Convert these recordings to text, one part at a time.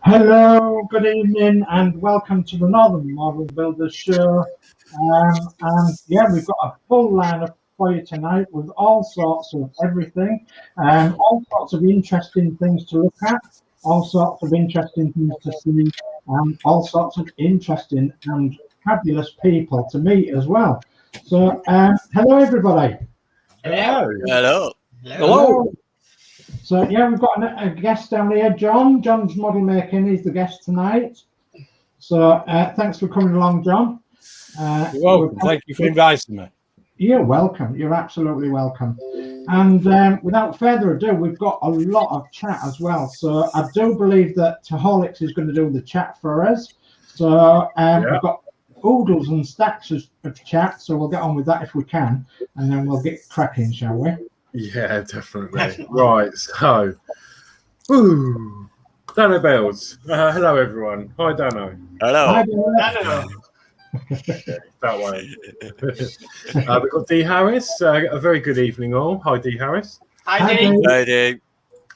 Hello, good evening, and welcome to the Northern Model Builders Show. And yeah, we've got a full lineup for you tonight with all sorts of everything, all sorts of interesting things to look at, all sorts of interesting things to see, all sorts of interesting and fabulous people to meet as well. So, hello, everybody. Hello. Hello. Hello. So yeah, we've got a guest down here, John. John's model making. He's the guest tonight. So thanks for coming along, John. You're welcome. Thank you for inviting me. You're welcome. You're absolutely welcome. And without further ado, we've got a lot of chat as well. So I do believe that Horlix is going to do the chat for us. So we've got oodles and stacks of chat. So we'll get on with that if we can, and then we'll get cracking, shall we? Yeah, definitely. Right, so, Danno Builds. Hello, everyone. Hi, Danno. Hello. Hi, Danno. That way. We've got D. Harris. A very good evening, all. Hi, D. Harris. Hi, Dave. Hi, Dave.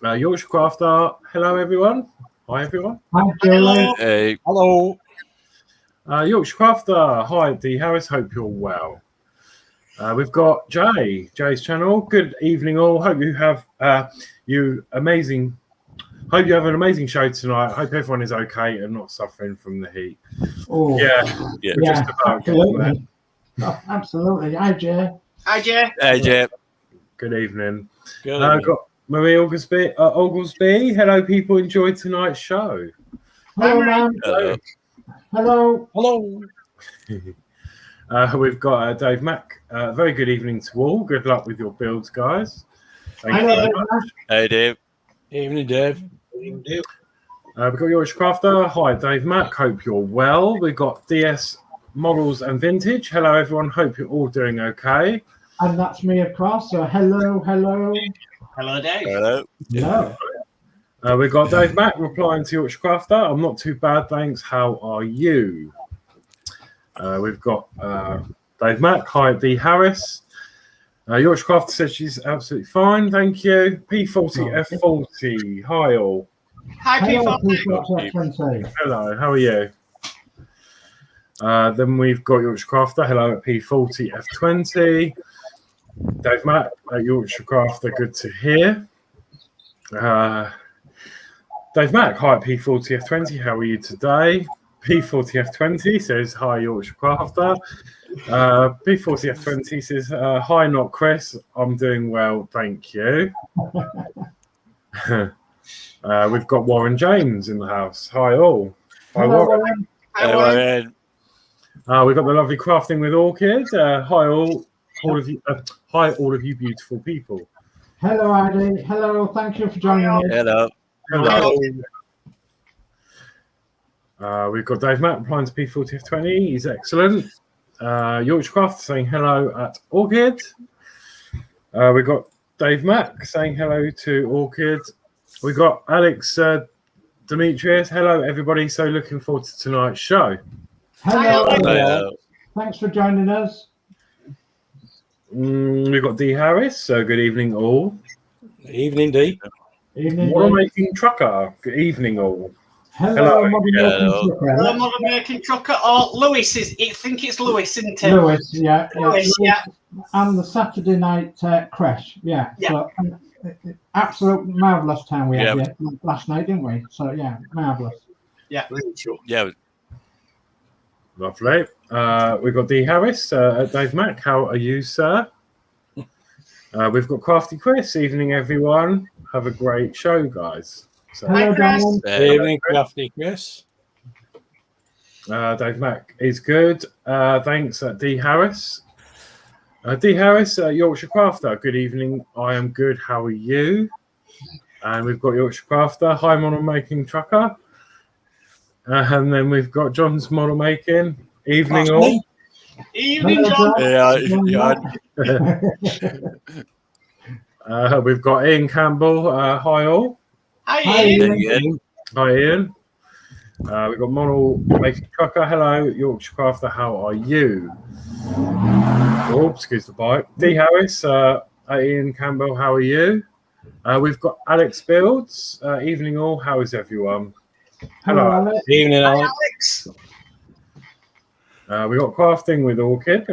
Yorkshire Crafter. Hello, everyone. Hi, everyone. Hi, Julie. Hey. Hello. Yorkshire Crafter. Hi, D. Harris. Hope you're well. We've got Jay's channel. Good evening, all. Hope you have Hope you have an amazing show tonight. Hope everyone is okay and not suffering from the heat. Oh, Yeah. yeah, absolutely. Oh, absolutely. Hi, Jay. Hi, Jay. Hey, Jay. Good evening. Good Got Marie Oglesby. Hello, people. Enjoy tonight's show. Hello, man. Hello. Hello. We've got Dave Mack. Very good evening to all. Good luck with your builds, guys. Thank you very much. Hey, Dave. Evening, Dave. We've got Yorkshire Crafter. Hi, Dave Mack. Hope you're well. We've got DS Models and Vintage. Hello, everyone. Hope you're all doing okay. And that's me, of course. So hello. Hello, Dave. Hello. Hello. We've got Dave Mack replying to Yorkshire Crafter. I'm not too bad, thanks. How are you? We've got Dave Mack. Hi, D. Harris. Yorkshire Crafter says she's absolutely fine. Thank you. P40F40. Hi, all. Hi, P40. Hello, how are you? Then we've got Yorkshire Crafter. Hello at P40F20. Dave Mack at Yorkshire Crafter. Good to hear. Dave Mack. Hi at P40F20. How are you today? P40F20 says, hi, Yorkshire Crafter. P40F20 says, hi, not Chris. I'm doing well, thank you. We've got Warren James in the house. Hi, all. Hi, Warren. Hi, Warren. We've got the lovely Crafting with Orchid. Hi, all of you. Hi, all of you beautiful people. Hello, Adi. Hello. Thank you for joining me. Hello. We've got Dave Mack replying to P40F20. He's excellent. Yorkshire Craft saying hello at Orchid. We've got Dave Mack saying hello to Orchid. We've got Alex Demetrius. Hello, everybody. So looking forward to tonight's show. Hello. Hello. Thanks for joining us. We've got D. Harris. So good evening, all. Evening, D. Evening. Model Making Trucker. Good evening, all. Hello. Hello, Model Making Trucker. Or Lewis is. I think it's Lewis, isn't it? Lewis, yeah. Lewis, yeah. And the Saturday night crash, yeah. So, absolute marvellous time we had last night, didn't we? So, yeah, marvellous. Yeah. Yeah. Lovely. We've got D. Harris at Dave Mack. How are you, sir? We've got Crafty Chris. Evening, everyone. Have a great show, guys. So, Hello, Darren. Evening, Crafty Chris. Dave Mack is good. Thanks, D. Harris. D. Harris, Yorkshire Crafter. Good evening. I am good. How are you? And we've got Yorkshire Crafter. Hi, Model Making Trucker. And then we've got John's Model Making. Evening, all. Evening, John. We've got Ian Campbell. Hi, all. Hi, Ian. Hi, Ian. We've got Model Making Trucker. Hello, Yorkshire Crafter. How are you? Oh, excuse the bite. D. Harris. Ian Campbell. How are you? We've got Alex Builds. Evening, all. How is everyone? Hello. Alex. Evening, Hi, Alex. Alex. We got crafting with Orchid.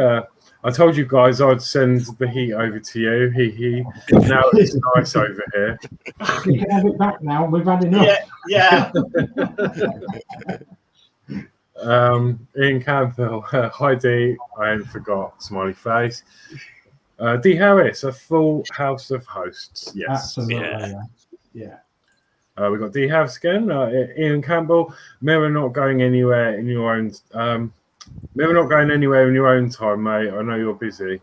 I told you guys I'd send the heat over to you. He. Now it's nice over here. You can have it back now. We've had enough. Yeah. Ian Campbell. Hi D. I forgot. Smiley face. D Harris. A full house of hosts. Yes. Absolutely. Yeah. We got D Harris again. Ian Campbell. Mirror not going anywhere in your own. Mirror not going anywhere in your own time, mate. I know you're busy.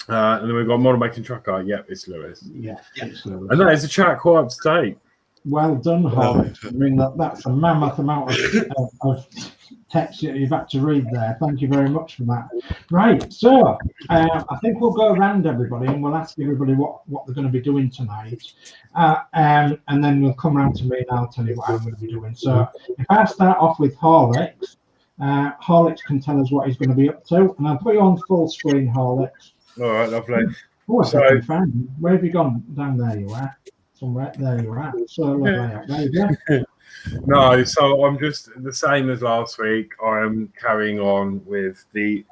And then we've got Model Making Trucker. Yep, it's Lewis. Yeah. It's Lewis. And that is the chat quite up to date. Well done, Horlix. I mean, that's a mammoth amount of text that you've had to read there. Thank you very much for that. Right, so I think we'll go around everybody and we'll ask everybody what they're going to be doing tonight. And then we'll come around to me and I'll tell you what I'm going to be doing. So if I start off with Horlix, Horlix can tell us what he's going to be up to. And I'll put you on full screen, Horlix. All right, lovely. Oh, So- I found. Where have you gone? Down there you are. Somewhere there you are. So lovely. There you go. No, so I'm just the same as last week. I am carrying on with the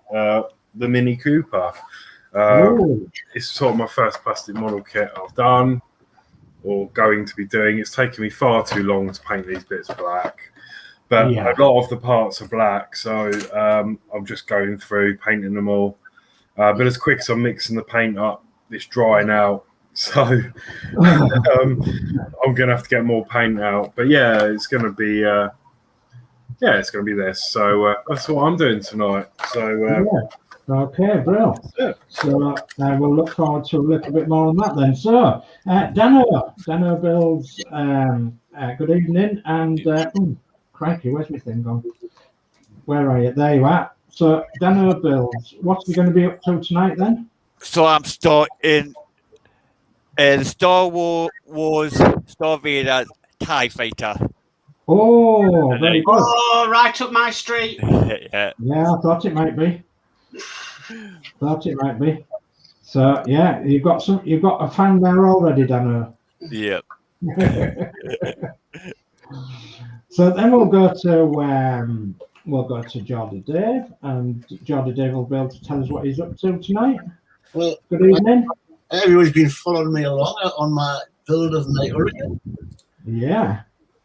Mini Cooper. Ooh. It's sort of my first plastic model kit I've done or going to be doing. It's taken me far too long to paint these bits black, but Yeah. a lot of the parts are black, so I'm just going through painting them all. But as quick as I'm mixing the paint up, it's drying out. So I'm gonna have to get more paint out. But yeah, it's gonna be it's gonna be this. So that's what I'm doing tonight. So Okay, brilliant. yeah. So we'll look forward to a little bit more on that then. So Danno Builds, good evening. And crikey, where's my thing gone? Where are you? There you are. So Danno Builds, what's he going to be up to tonight then? So I'm starting the Star Wars Star Vader TIE Fighter. Oh, very good. Oh, right up my street. Yeah. Yeah, I thought it might be. So yeah, you've got a fan there already, Danno. Yeah. So then we'll go to Geordie Dave, and Geordie Dave will be able to tell us what he's up to tonight. Well, Good evening. everybody's been following me along on my build of my hurricane. Yeah.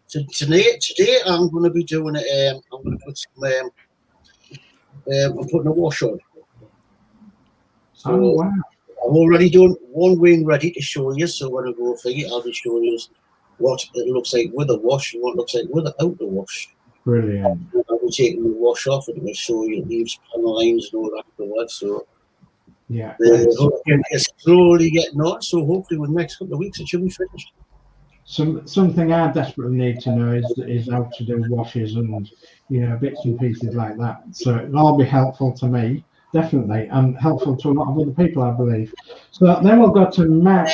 So today I'm going to be doing it. I'm going to put some. I'm putting a wash on. So Oh wow. I've already done one wing ready to show you. So when I go for it, I'll be showing you what it looks like with a wash and what it looks like without the wash. Brilliant. I'll be taking the wash off and we'll show you leaves, panel lines, and all that for that. So Yeah. the hurricane is slowly getting on. So hopefully, within the next couple of weeks, it should be finished. Something I desperately need to know is how to do washes and bits and pieces like that. So it'll all be helpful to me, definitely, and helpful to a lot of other people, I believe. So then we'll go to Mark.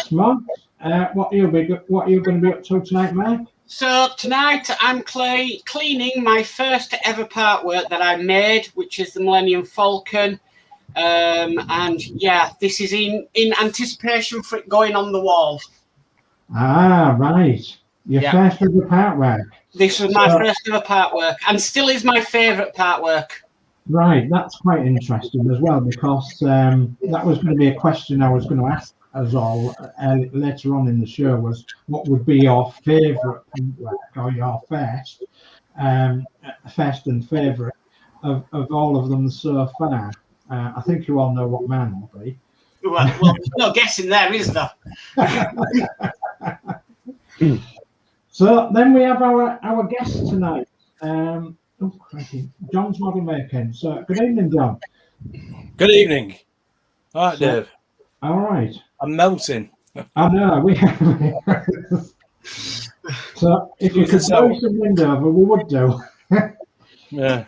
What are you going to be up to tonight, Mark? So tonight I'm cleaning my first ever part work that I made, which is the Millennium Falcon. And yeah, this is in anticipation for it going on the wall. Ah, right. Your first ever part work. This was my first ever part work, and still is my favourite part work. Right, that's quite interesting as well, because that was going to be a question I was going to ask us all later on in the show, was what would be your favourite paint work, or your first and favourite of all of them so far. I think you all know what mine will be. Well, there's no guessing there, is there? So then we have our guest tonight. Crikey. John's Model Making. So good evening, John. Good evening. All right, Dave. All right. I'm melting. I know. So if you could close the window over, we would do. Yeah.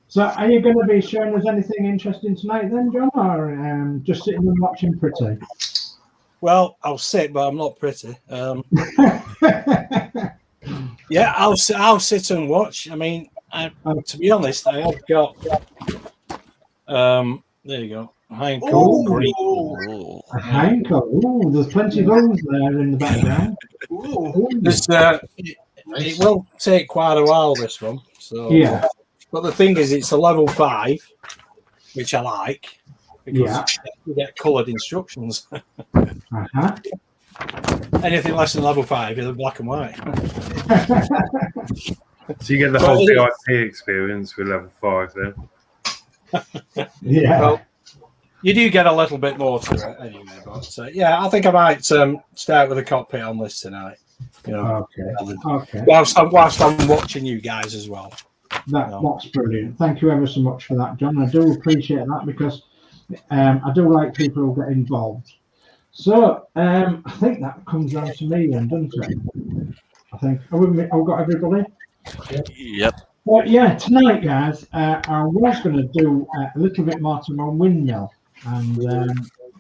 So are you going to be showing us anything interesting tonight then, John, or just sitting and watching pretty? Well, I'll sit, but I'm not pretty. Yeah, I'll sit and watch. I mean, to be honest, I have got. There you go. Hindcoat green. A hindcoat. Ooh, there's plenty of those there in the background. Ooh. There's, Nice. It will take quite a while, this one. So Yeah. But the thing is, it's a level 5, which I like because you get coloured instructions. Uh-huh. Anything less than level 5 is black and white. So you get the But whole it is- VIP experience with level 5 then. Yeah. Well, you do get a little bit more to it anyway. But yeah, I think I might start with a cockpit on this tonight. You know, Okay. whilst I'm watching you guys as well. That's brilliant. Thank you ever so much for that, John. I do appreciate that because I do like people who get involved. So I think that comes down to me then, doesn't it? I think I've got everybody. Yep. Well, yeah, tonight, guys, I was going to do a little bit more to my windmill,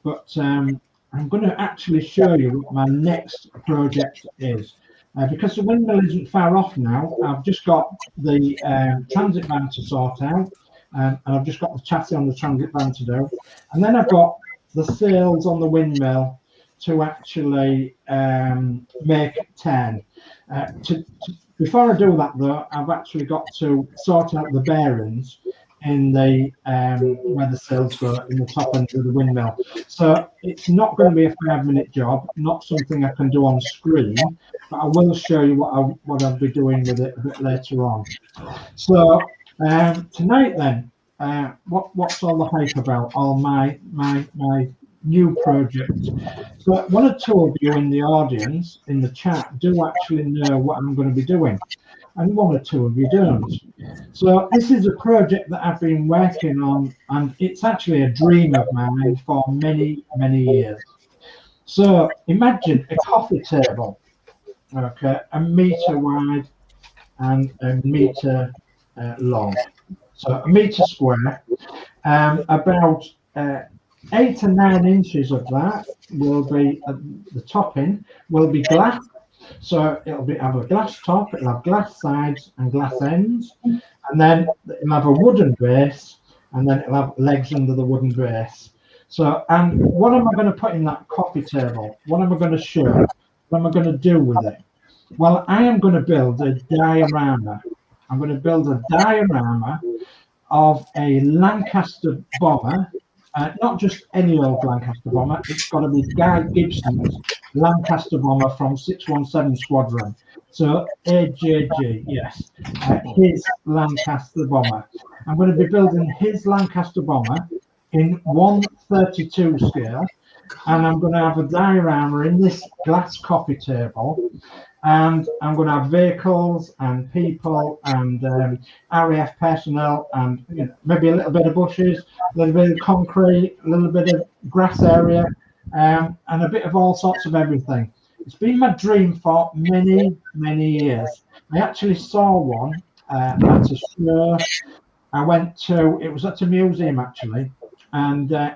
but I'm going to actually show you what my next project is. Because the windmill isn't far off now, I've just got the transit van to sort out, and I've just got the chassis on the transit van to do, and then I've got the sails on the windmill to actually make 10. Before I do that, though, I've actually got to sort out the bearings in the where the sails go in the top end of the windmill. So it's not going to be a 5-minute job, not something I can do on screen, but I will show you what I'll be doing with it a bit later on. So tonight then, what's all the hype about? All my new project. So one or two of you in the audience, in the chat, do actually know what I'm going to be doing, and one or two of you don't. So this is a project that I've been working on, and it's actually a dream of mine for many, many years. So imagine a coffee table, okay, 1 meter wide and 1 meter long. So 1 meter square, about 8 or 9 inches of that will be at the topping will be glass. So it'll have a glass top, it'll have glass sides and glass ends, and then it'll have a wooden base, and then it'll have legs under the wooden base. So, and what am I going to put in that coffee table? What am I going to show? What am I going to do with it? Well, I am going to build a diorama. I'm going to build a diorama of a Lancaster bomber. Not just any old Lancaster bomber, it's got to be Guy Gibson's Lancaster bomber from 617 Squadron. So AJG, yes, his Lancaster bomber. I'm going to be building his Lancaster bomber in 1/32 scale, and I'm going to have a diorama in this glass coffee table, and I'm going to have vehicles and people and RAF personnel and maybe a little bit of bushes, a little bit of concrete, a little bit of grass area, and a bit of all sorts of everything. It's been my dream for many, many years. I actually saw one at a show. I went to, it was at a museum actually, and I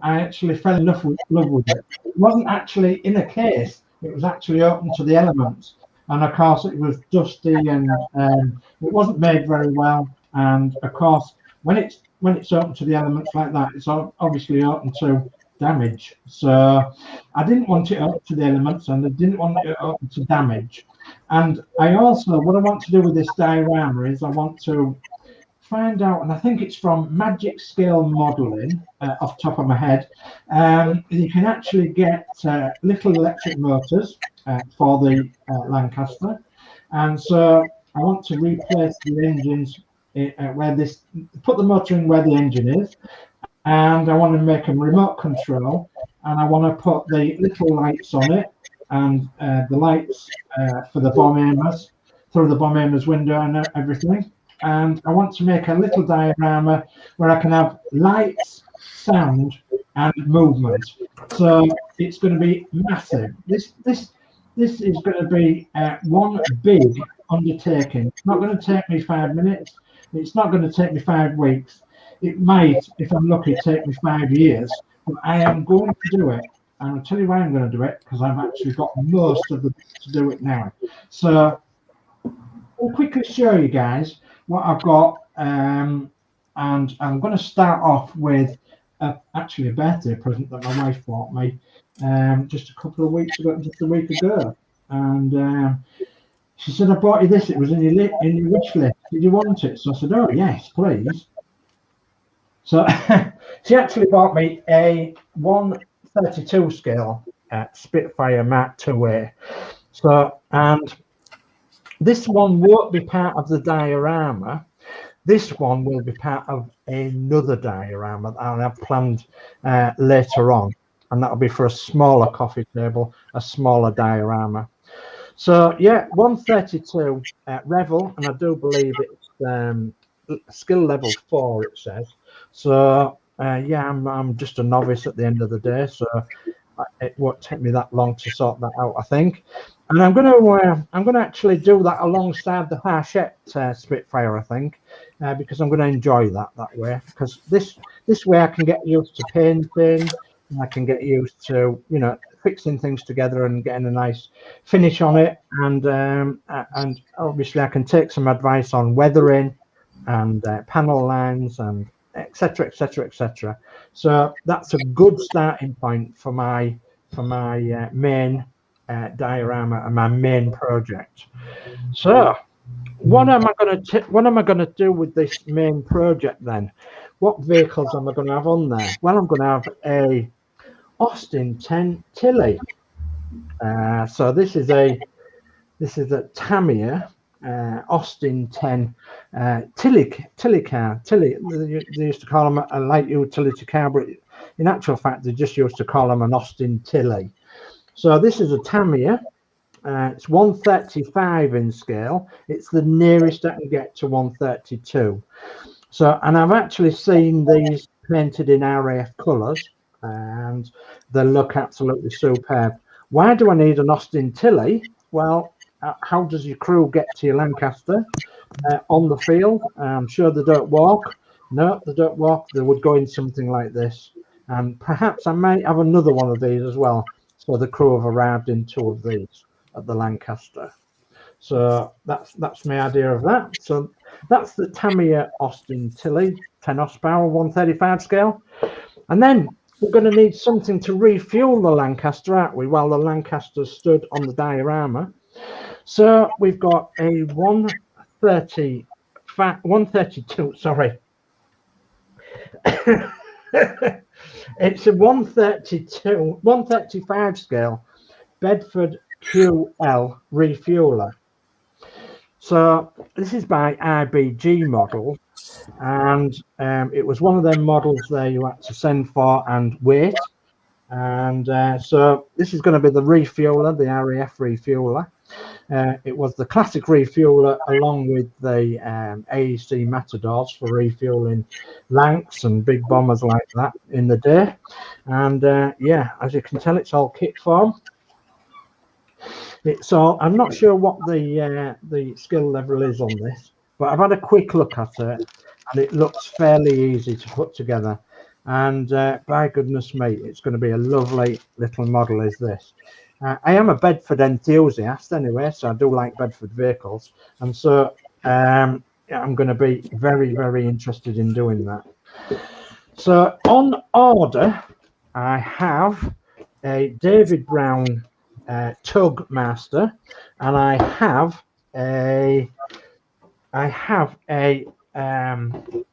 actually fell in love with it. It wasn't actually in a case, it was actually open to the elements. And of course it was dusty and it wasn't made very well. And of course, when it's open to the elements like that, it's obviously open to damage. So I didn't want it open to the elements, and I didn't want it open to damage. And I also, what I want to do with this diorama is I want to find out, and I think it's from Magic Scale Modeling, off the top of my head, you can actually get little electric motors for the Lancaster. And so I want to replace the engines put the motor in where the engine is, and I want to make them remote control, and I want to put the little lights on it, and the lights for the bomb aimers, through the bomb aimers window and everything. And I want to make a little diorama where I can have lights, sound, and movement. So it's going to be massive. This is going to be one big undertaking. It's not going to take me 5 minutes. It's not going to take me 5 weeks. It might, if I'm lucky, take me 5 years. But I am going to do it. And I'll tell you why I'm going to do it, because I've actually got most of the to do it now. So I'll quickly show you guys what I've got, and I'm going to start off with actually a birthday present that my wife bought me just a couple of weeks ago, just a week ago, and She said, I bought you this. It was in your wish list. Did you want it? So I said, oh, yes, please. So she actually bought me a 132 scale Spitfire Mark IIA. So, and this one won't be part of the diorama. This one will be part of another diorama that I have planned later on. And that'll be for a smaller coffee table, a smaller diorama. So, yeah, 132 Revel, and I do believe it's skill level 4, it says. So, yeah, I'm just a novice at the end of the day, so it won't take me that long to sort that out, I think. And I'm gonna actually do that alongside the Hachette Spitfire, I think, because I'm gonna enjoy that way. Because this way I can get used to painting, I can get used to fixing things together and getting a nice finish on it, and obviously I can take some advice on weathering and panel lines and etc, etc, etc. So that's a good starting point for my main diorama and my main project. So what am I going to do with this main project then? What vehicles am I going to have on there? Well, I'm going to have a Austin 10 Tilly. So this is a Tamiya Austin 10 Tilly car. Tilly, they used to call them a light utility car, but in actual fact they just used to call them an Austin Tilly. So this is a Tamiya. It's 135 in scale. It's the nearest I can get to 132. So, and I've actually seen these painted in RAF colours, and they look absolutely superb. Why do I need an Austin Tilly? Well, how does your crew get to your Lancaster on the field? I'm sure they don't walk. No, they don't walk. They would go in something like this. And perhaps I might have another one of these as well. So the crew have arrived in 2 of these at the Lancaster. So that's my idea of that. So that's the Tamiya Austin Tilly, 10 horsepower, 135 scale. And then we're going to need something to refuel the Lancaster, aren't we? While the Lancaster stood on the diorama. So we've got a 132, sorry. It's a 135 scale Bedford QL refueler. So this is by IBG model, and it was one of them models there you had to send for and wait. And so this is going to be the refueler, the RAF refueler. It was the classic refueler along with the AEC Matadors for refueling Lancs and big bombers like that in the day. And yeah, as you can tell, it's all kit form. It's all, I'm not sure what the skill level is on this, but I've had a quick look at it and it looks fairly easy to put together. And by goodness me, it's going to be a lovely little model is this. I am a Bedford enthusiast anyway, so I do like Bedford vehicles. And so I'm going to be very, very interested in doing that. So on order, I have a David Brown Tug Master, and I have a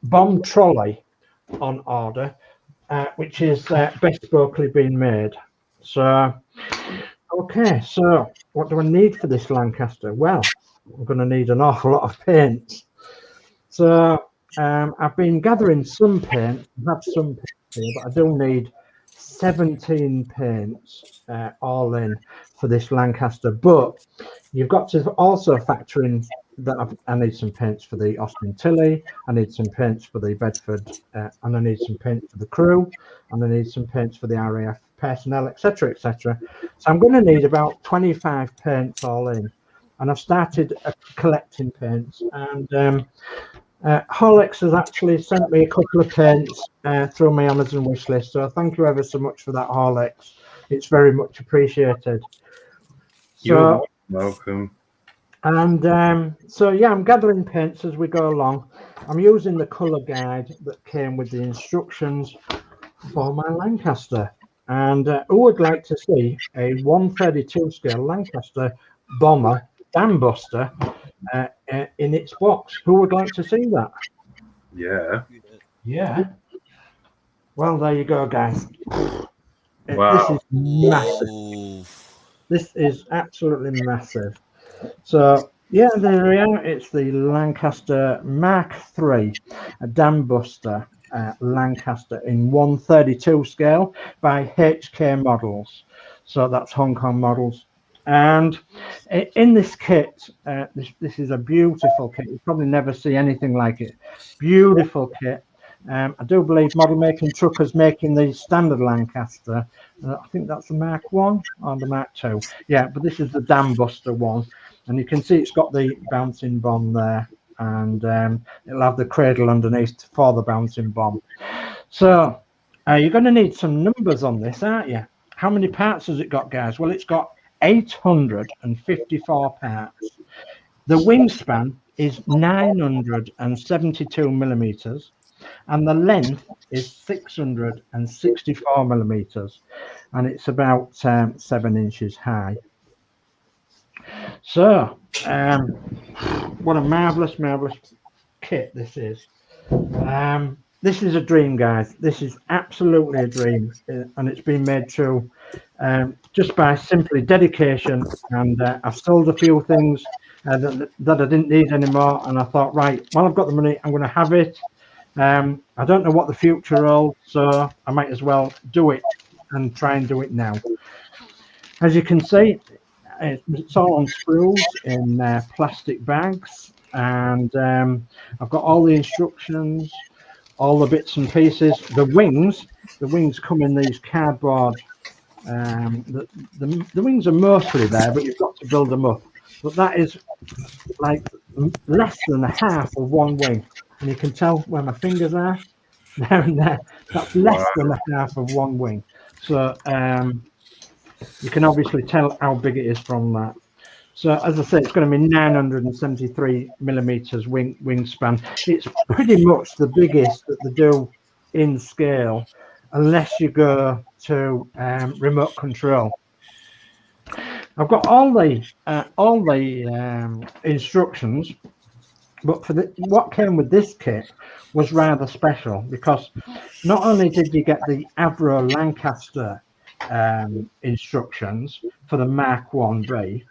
bomb trolley on order, which is bespokely been made. So okay, so what do I need for this Lancaster? Well, I'm going to need an awful lot of paint. So I've been gathering some paint. I have some paint here, but I do need 17 paints all in for this Lancaster. But you've got to also factor in that I need some paints for the Austin Tilly, I need some paints for the Bedford, and I need some paint for the crew, and I need some paints for the RAF personnel, etc, etc. So I'm going to need about 25 paints all in, and I've started collecting paints, and Horlix has actually sent me a couple of paints through my Amazon wish list, so thank you ever so much for that, Horlix. It's very much appreciated. You're welcome. And so yeah, I'm gathering paints as we go along. I'm using the colour guide that came with the instructions for my Lancaster. And who would like to see a 132 scale Lancaster bomber Dam Buster in its box. Who would like to see that? Yeah. Yeah. Well, there you go, guys. Wow. This is massive. Ooh. This is absolutely massive. So, yeah, there we are. It's the Lancaster Mark III, a Dam Buster Lancaster in 132 scale by HK Models. So that's Hong Kong Models. And in this kit, this is a beautiful kit. You'll probably never see anything like it. Beautiful kit. I do believe Model Making Truckers making the standard Lancaster. I think that's the Mark 1 or the Mark 2. Yeah, but this is the Dam Buster one. And you can see it's got the bouncing bomb there. And it'll have the cradle underneath for the bouncing bomb. So you're going to need some numbers on this, aren't you? How many parts has it got, guys? Well, it's got 854 parts. The wingspan is 972 millimeters, and the length is 664 millimeters, and it's about 7 inches high. So, what a marvelous kit this is. This is a dream, guys. This is absolutely a dream, and it's been made true just by simply dedication. And I've sold a few things that I didn't need anymore, and I thought, right, well, I've got the money, I'm going to have it. I don't know what the future holds, so I might as well do it and try and do it now. As you can see, it's all on screws in plastic bags, and I've got all the instructions, all the bits and pieces. The wings come in these cardboard. The wings are mostly there, but you've got to build them up. But that is like less than a half of one wing, and you can tell where my fingers are there and there. That's less than a half of one wing. So you can obviously tell how big it is from that. So as I said, it's going to be 973 millimeters wingspan. It's pretty much the biggest that they do in scale, unless you go to remote control. I've got all the instructions, but for what came with this kit was rather special, because not only did you get the Avro Lancaster instructions for the Mark 1B,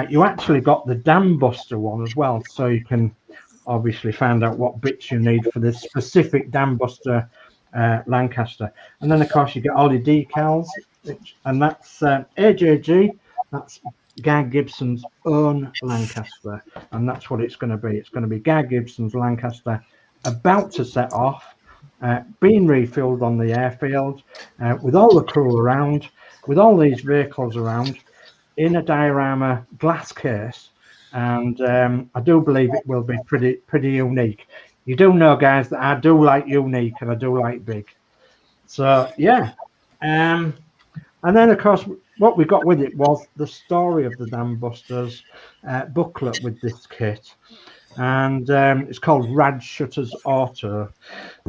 you actually got the Dam Buster one as well, so you can obviously find out what bits you need for this specific Dam Buster Lancaster. And then of course you get all your decals, and that's AJG, that's Guy Gibson's own Lancaster, and that's what it's going to be. It's going to be Guy Gibson's Lancaster, about to set off, being refilled on the airfield, with all the crew around, with all these vehicles around, in a diorama glass case, and I do believe it will be pretty unique. You do know, guys, that I do like unique and I do like big. So yeah, and then of course what we got with it was the story of the Dam Busters booklet with this kit, and it's called Rad Shutters Auto,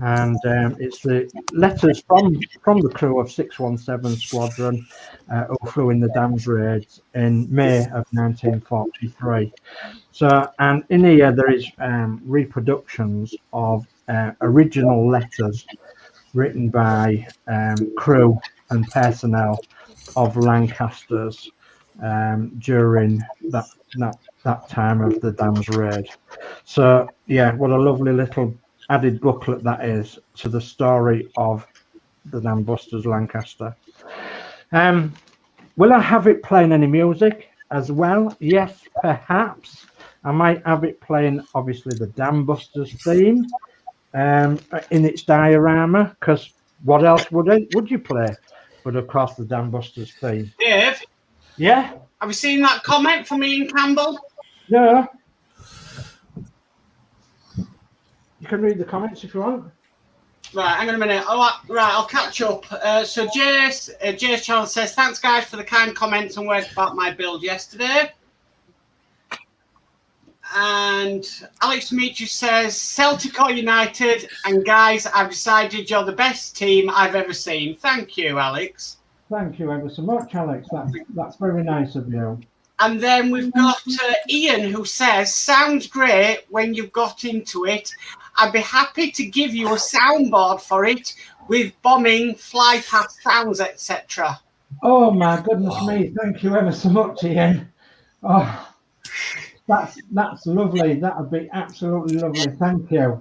and it's the letters from the crew of 617 Squadron who flew in the Dams raids in May of 1943. So, and in here there is reproductions of original letters written by crew and personnel of Lancasters during that time of the Dams raid. So yeah, what a lovely little added booklet that is to the story of the Dam Busters Lancaster. Will I have it playing any music as well? Yes, perhaps. I might have it playing obviously the Dam Busters theme in its diorama, because what else would you play but of course the Dam Busters theme? Dave? Yeah? Have you seen that comment from Ian Campbell? No. You can read the comments if you want. Right, hang on a minute. Right, I'll catch up. So Jace Charles says, thanks guys for the kind comments and words about my build yesterday. And Alex Demetrius says, Celtic or United, and guys, I've decided you're the best team I've ever seen. Thank you, Alex. Thank you ever so much, Alex. That's very nice of you. And then we've got Ian, who says, sounds great when you've got into it. I'd be happy to give you a soundboard for it with bombing, fly past sounds, etc. Oh my goodness me! Thank you ever so much, Ian. Oh, that's lovely. That would be absolutely lovely. Thank you.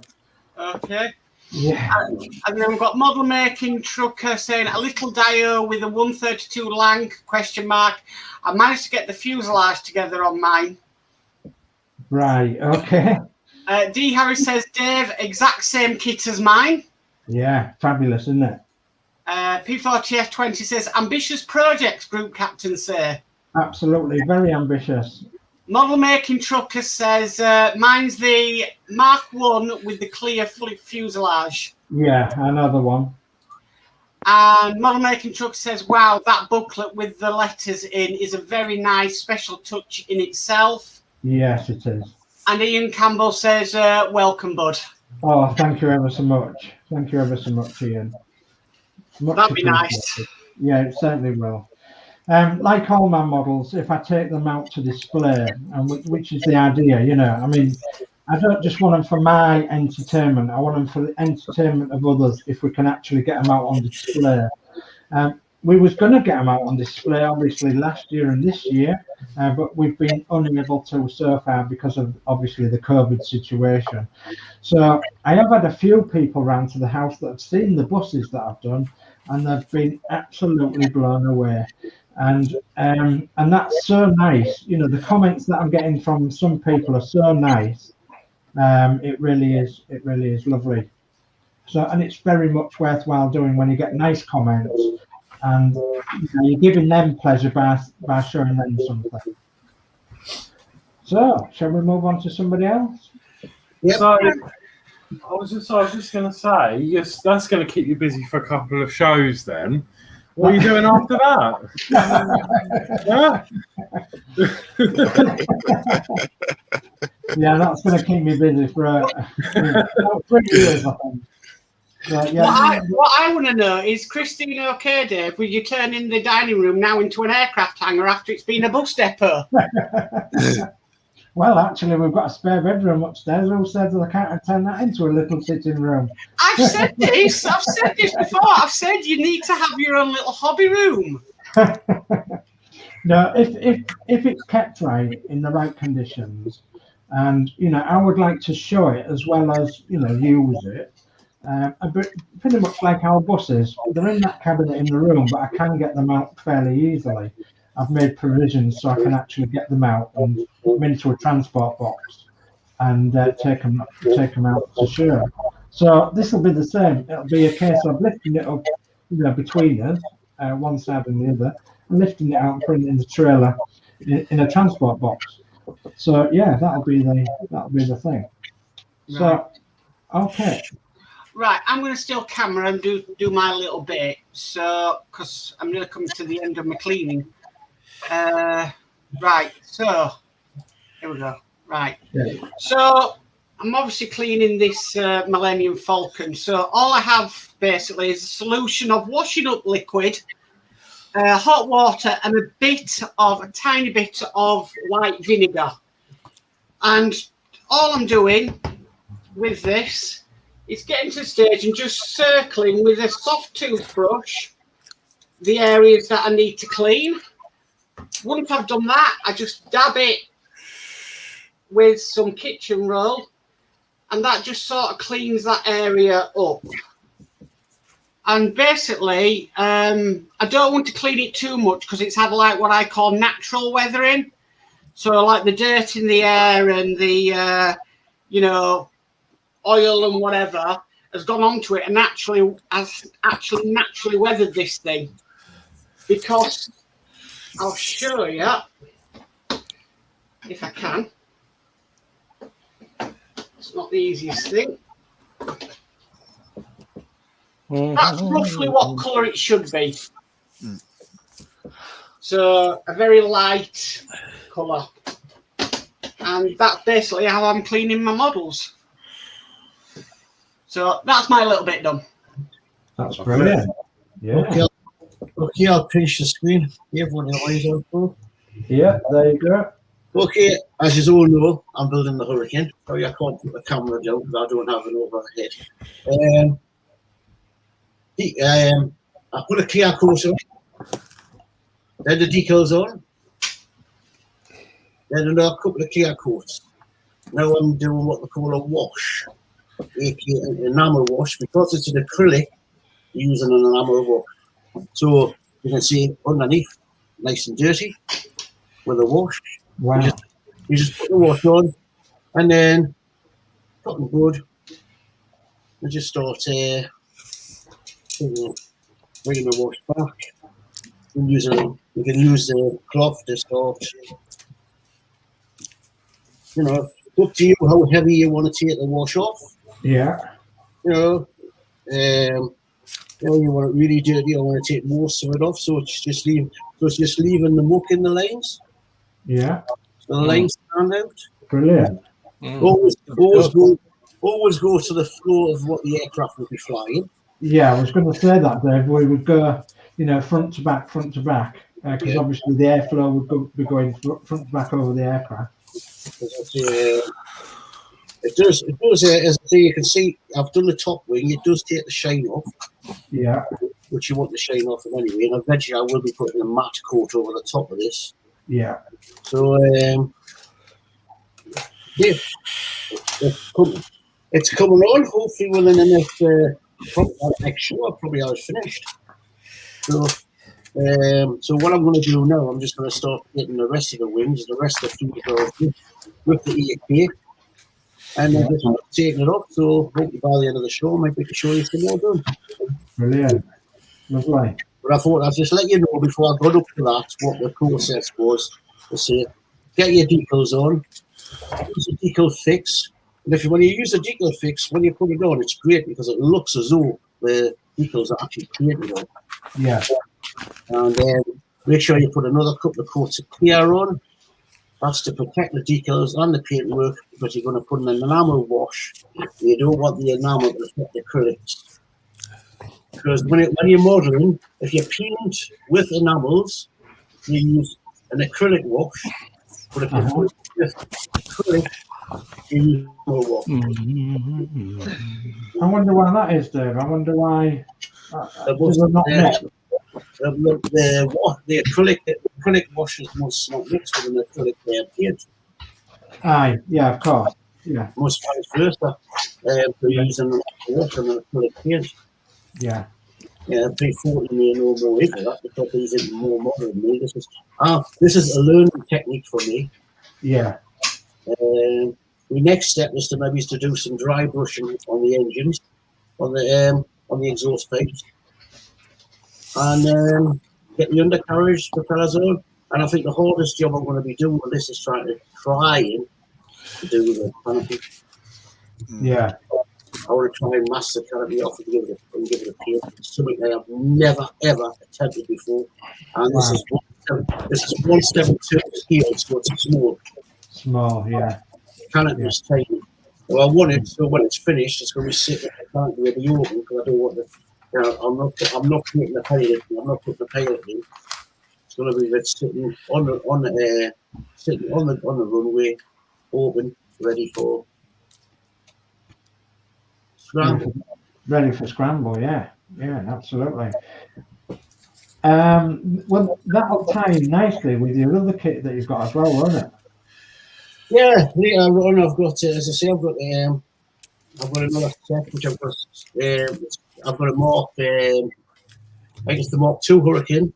Okay. Yeah. And then we've got model making trucker saying a little dio with a 132 Lang ? I managed to get the fuselage together on mine. Right. Okay. D Harris says, Dave, exact same kit as mine. Yeah. Fabulous, isn't it? P40F20 says, ambitious projects, group captain say. Absolutely. Very ambitious. Model making trucker says, mine's the Mark 1 with the clear fuselage. Yeah. Another one. And model making trucker says, wow, that booklet with the letters in is a very nice special touch in itself. Yes, it is. And Ian Campbell says, welcome, bud. Oh, thank you ever so much. Thank you ever so much, Ian. Much That'd be appreciated. nice. Yeah, it certainly will. Like all my models, if I take them out to display, and which is the idea, you know, I mean, I don't just want them for my entertainment. I want them for the entertainment of others if we can actually get them out on display. We was going to get them out on display, obviously, last year and this year, but we've been unable to so far because of, obviously, the COVID situation. So I have had a few people round to the house that have seen the buses that I've done, and they've been absolutely blown away. And that's so nice. You know, the comments that I'm getting from some people are so nice. It really is lovely. So, and it's very much worthwhile doing when you get nice comments, and you know, you're giving them pleasure by showing them something. So, shall we move on to somebody else? Yep. So, I was just going to say, yes, that's going to keep you busy for a couple of shows then. What are you doing after that? Yeah, that's going to keep me busy for 3 years, I think. So, yeah. What I want to know is, Christine okay, Dave, will you turn in the dining room now into an aircraft hangar after it's been a bus depot? Well, actually, we've got a spare bedroom upstairs. Who said that I can't turn that into a little sitting room? I've said this before. I've said you need to have your own little hobby room. No, if it's kept right in the right conditions, and you know, I would like to show it as well as, you know, use it. But pretty much like our buses, they're in that cabinet in the room, but I can get them out fairly easily. I've made provisions so I can actually get them out and put them into a transport box and take them out to show. So this will be the same. It'll be a case of lifting it up, you know, between us, one side and the other, and lifting it out and putting it in the trailer in a transport box. So yeah, that'll be the thing. So okay. Right, I'm going to steal camera and do my little bit. So, because I'm going to come to the end of my cleaning. Right, so here we go. Right, Yeah. so I'm obviously cleaning this Millennium Falcon. So all I have basically is a solution of washing up liquid, hot water, and a tiny bit of white vinegar. And all I'm doing with this is getting to the stage and just circling with a soft toothbrush the areas that I need to clean. Once I've done that, I just dab it with some kitchen roll, and that just sort of cleans that area up. And basically, I don't want to clean it too much because it's had like what I call natural weathering. So like the dirt in the air and the, you know, oil and whatever has gone onto it and has naturally weathered this thing. Because I'll show you, if I can. It's not the easiest thing. That's roughly what colour it should be. So a very light colour. And that's basically how I'm cleaning my models. So that's my little bit done. That's brilliant. Yeah. Okay, I'll pinch the screen. Everyone eyes on. Yeah, there you go. Okay, as you all know, I'm building the Hurricane. Sorry, I can't put the camera down because I don't have an overhead. I put a clear coat on, then the decals on, then another couple of clear coats. Now I'm doing what they call a wash, aka an enamel wash. Because it's an acrylic, you're using an enamel wash. So you can see underneath, nice and dirty, with a wash. Wow. You just put the wash on, and then cotton good, and just start bringing the wash back. You can use the cloth to start. You know, up to you how heavy you want to take the wash off. Yeah. You want it really dirty. I want to take most of it off, so it's just leaving the muck in the lines. Yeah. So the lines stand out. Brilliant. Always go to the floor of what the aircraft will be flying. Yeah, I was going to say that, Dave. We would go, front to back, because obviously the airflow would be going front to back over the aircraft. It does. As I say, you can see, I've done the top wing. It does take the shine off. Yeah. Which you want the shine off of anyway. And eventually, I will be putting a matte coat over the top of this. Yeah. So, yeah, it's coming on. Hopefully, within the next show, I'll probably have it finished. So what I'm going to do now, I'm just going to start getting the rest of the wings, the rest of the feet with the EAK, and then just taking it off. So hopefully by the end of the show, I might be able to show you some more done. Brilliant. Lovely. But I thought I'd just let you know before I got up to that what the process was. To say, get your decals on, use a decal fix. And when you use a decal fix, when you put it on, it's great because it looks as though the decals are actually painted on. Yeah. And then make sure you put another couple of coats of clear on. That's to protect the decals and the paintwork because you're going to put in an enamel wash. You don't want the enamel to affect the acrylics. Because when you're modelling, if you paint with enamels, you use an acrylic wash. But if you put with acrylic, you use a wash. I wonder why that is, Dave. I wonder why. The acrylic washes must not mix with an acrylic paint. Aye, yeah, of course. Yeah. Most vice versa. Using an wash and an acrylic paint. Yeah. Yeah, 340 may know more into that because he's in more modern than me. This is a learning technique for me. Yeah. The next step is to do some dry brushing on the engines, on the exhaust pipes, and get the undercarriage propellers on. And I think the hardest job I'm going to be doing with this is trying to do the canopy. Yeah. I want to try and master the canopy off and give it a paint. It's something I have never ever attempted before. And this is 172 scale, so it's small. Small, yeah. Canopy is tiny. Well, I want it so when it's finished, it's going to be sitting at the canopy of the oven because I don't want the. I'm not putting the pilot in. I'm not putting the pilot in. It's going to be sitting on the runway, open, ready for scramble. Ready for scramble, yeah. Yeah, absolutely. Well, that'll tie in nicely with your other kit that you've got as well, won't it? Yeah, I've got, as I say, I've got another set which I've got a Mark, I think it's the Mark II Hurricane.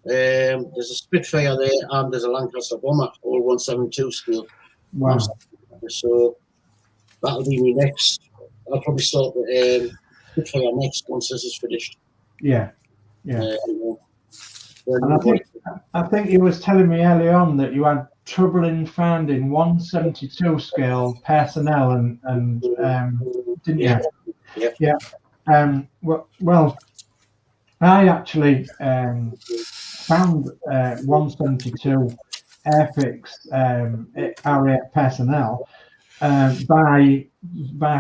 There's a Spitfire there and there's a Lancaster Bomber, all 172 scale. Wow. So that'll be me next. I'll probably start the Spitfire next once this is finished. Yeah, yeah. And I think you was telling me earlier on that you had trouble in finding 172 scale personnel and didn't you? Yeah. Well, I actually found 172 Airfix area personnel by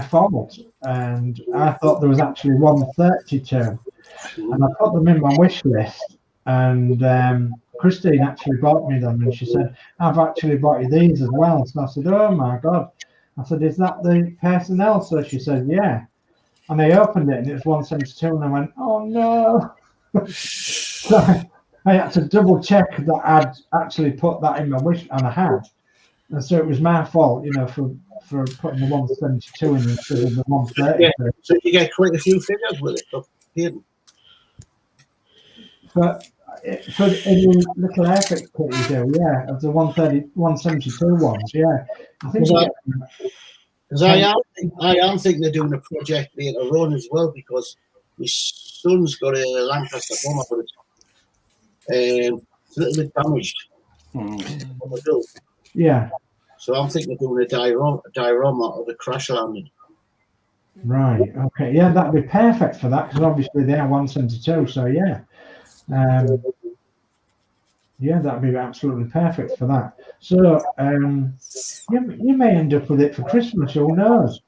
fault, and I thought there was actually 132, and I put them in my wish list, and Christine actually bought me them, and she said, I've actually bought you these as well. So I said, oh my God. I said, is that the personnel? So she said, yeah. And I opened it and it was 172, and I went, oh no. So I had to double check that I'd actually put that in my wish, and I had. And so it was my fault, you know, for putting the 172 in instead of the 130. Yeah, so you get quite a few figures with it. Yeah. But for any little airfix kit you do, yeah, of the 172 ones, yeah. I think Because I am thinking of doing a project later on as well, because my son's got a Lancaster bomber, but it's a little bit damaged. yeah, So I'm thinking of doing a diorama of a crash landing. right, okay, yeah, that'd be perfect for that, because obviously they are 172, so yeah. Yeah, that'd be absolutely perfect for that. So, you may end up with it for Christmas, who knows?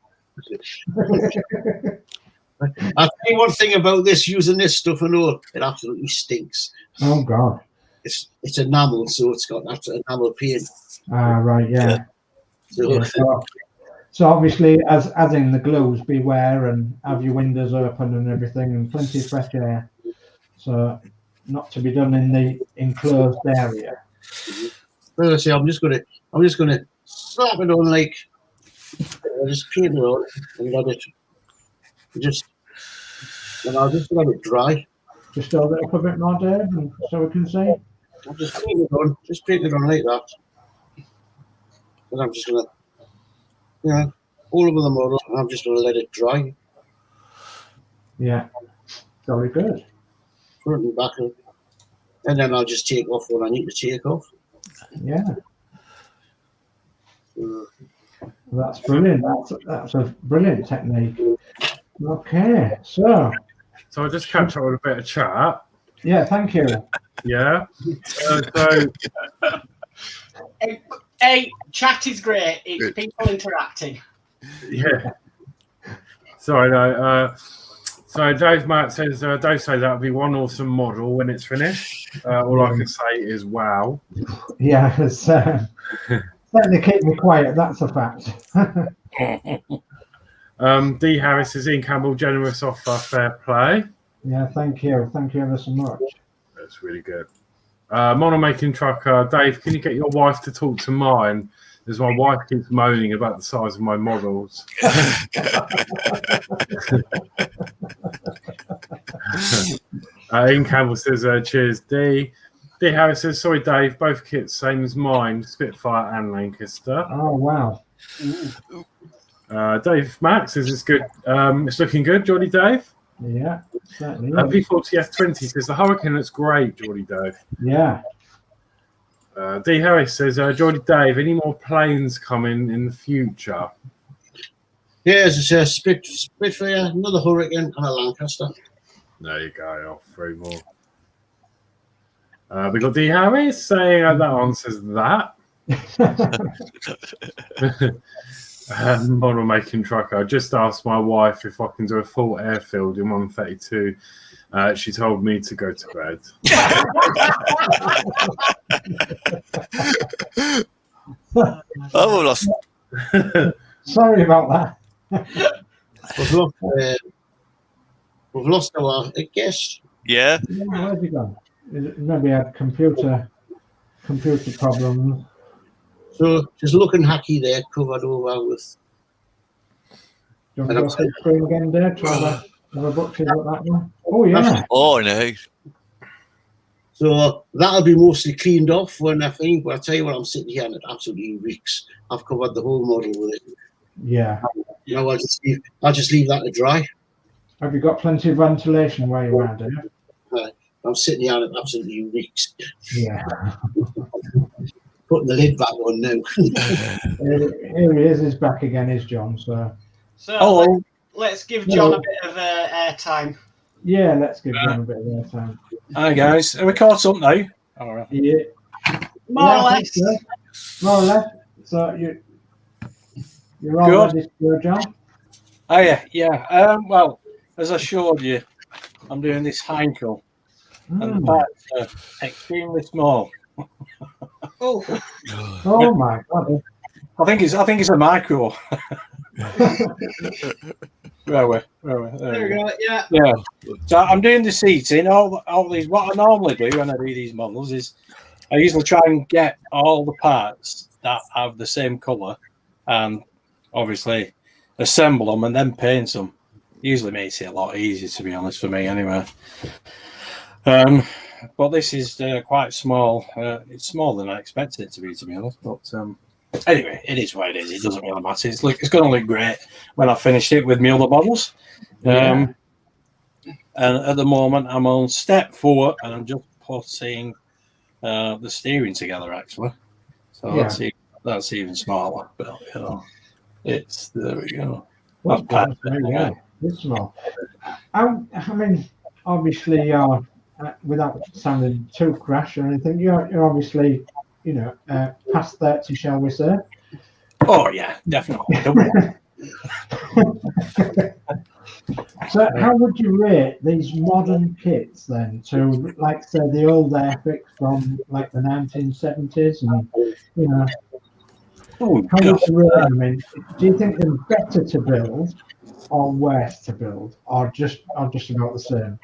I'll tell you one thing about this, using this stuff and all, it absolutely stinks. Oh, God. It's enamel, so it's got that enamel paint. Ah, right, yeah. So, Yeah, so obviously, as in the glues, beware and have your windows open and everything, and plenty of fresh air. So, not to be done in the enclosed area. as I say, I'm just gonna slap it on, like just paint it on and let it and I'll just let it dry. Just hold it up a bit more, Dave, and so we can see. I'll just paint it on like that. And I'm just gonna, all over the model, and I'm just gonna let it dry. Yeah, very good. Front and back, and then I'll just take off what I need to take off. Yeah, that's brilliant. That's a brilliant technique. Okay, so I'll just catch up with a bit of chat. yeah, thank you. Yeah. Hey, chat is great. It's people interacting. Yeah. Sorry, no. So Dave Matt says, Dave says that'll be one awesome model when it's finished. All I can say is wow. Yeah, it's certainly keep me quiet. That's a fact. D Harris is Ian Campbell, generous offer, fair play. Yeah, thank you ever so much. That's really good. Mono making trucker, Dave, can you get your wife to talk to mine? As my wife keeps moaning about the size of my models. Ian Campbell says, cheers, D. D Harris says, sorry, Dave, both kits same as mine, Spitfire and Lancaster. Oh, wow. Dave Max says it's good. It's looking good, Geordie Dave. Yeah, certainly. P40F20 says the Hurricane looks great, Geordie Dave. Yeah. D Harris says, Geordie Dave, any more planes coming in the future? Yeah, as I say, Spitfire, another Hurricane, and a Lancaster. There you go, 3 more. We got D Harris saying that answers that. Model making trucker. I just asked my wife if I can do a full airfield in 132. She told me to go to bed. Oh, lost. Sorry about that. We've lost our guest. Yeah. Where's he gone? Maybe had computer problems. So just looking hacky there, covered over with. Do you want to go to the screen again, Dave? Have a butcher's at that one? Oh, yeah. Oh, nice. So that'll be mostly cleaned off when I think. But I tell you what, I'm sitting here and it absolutely reeks. I've covered the whole model with it. Yeah. Now I'll just leave that to dry. Have you got plenty of ventilation where you are, Dave? I'm sitting here and it absolutely reeks. Yeah. Putting the lid back on now. Here he is. He's back again, is John. So let's give John a bit of airtime. yeah, let's give John a bit of airtime. Hi guys, are we caught up now? All right. Yeah. More or less. So. More or less. So you're all ready to go, John? Oh yeah. Well, as I showed you, I'm doing this Heinkel. and the parts are extremely small. Oh, Oh my God. I think it's a micro. Where are we? there we go. Yeah. Yeah. So I'm doing the seating. All these. What I normally do when I do these models is I usually try and get all the parts that have the same colour, and obviously assemble them and then paint them. Usually makes it a lot easier, to be honest, for me anyway. But this is quite small. It's smaller than I expected it to be honest. But anyway, it is what it is. It doesn't really matter. It's going to look great when I finish it with my other models. And at the moment, I'm on step 4, and I'm just putting the steering together, actually. So that's even smaller. But there we go. Well, that's very it's small. I mean, obviously, without sounding too crash or anything, you're obviously, past 30, shall we say? Oh yeah, definitely. So, how would you rate these modern kits then to, like, say, the old Airfix from like the 1970s, and how would you rate them? I mean, do you think they're better to build or worse to build, or just about the same?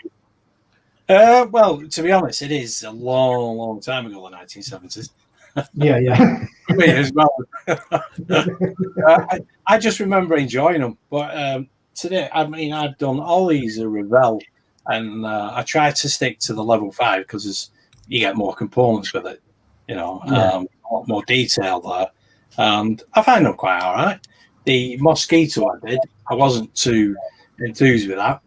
Well, to be honest, it is a long, long time ago, the 1970s. Yeah. Me as well. I just remember enjoying them. But today, I mean, I've done all these at Revell, and I try to stick to the level 5 because you get more components with it, a lot more detail there. And I find them quite all right. The Mosquito I wasn't too enthused with that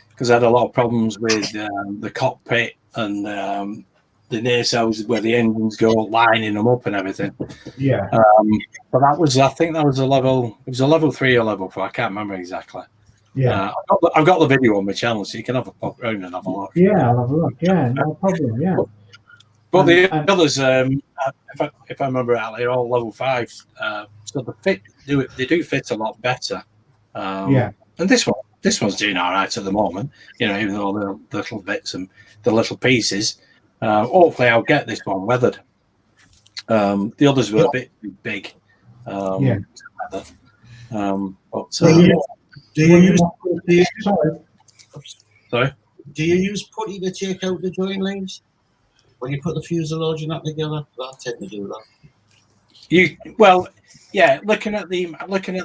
because I had a lot of problems with the cockpit and the nacelles where the engines go, lining them up and everything. Yeah. But I think that was a level 3 or level 4. I can't remember exactly. Yeah. I've got the video on my channel, so you can have a pop around and have a look. Yeah, I'll have a look. Yeah, no problem. Yeah. But the others, if I remember rightly, they're all level 5. So they do fit a lot better. And this one's doing all right at the moment. Even though the little bits and the little pieces. Hopefully, I'll get this one weathered. The others were a bit big. But do you use sorry? Do you use putty to take out the join lines when you put the fuselage and that together? I tend to do that. Looking at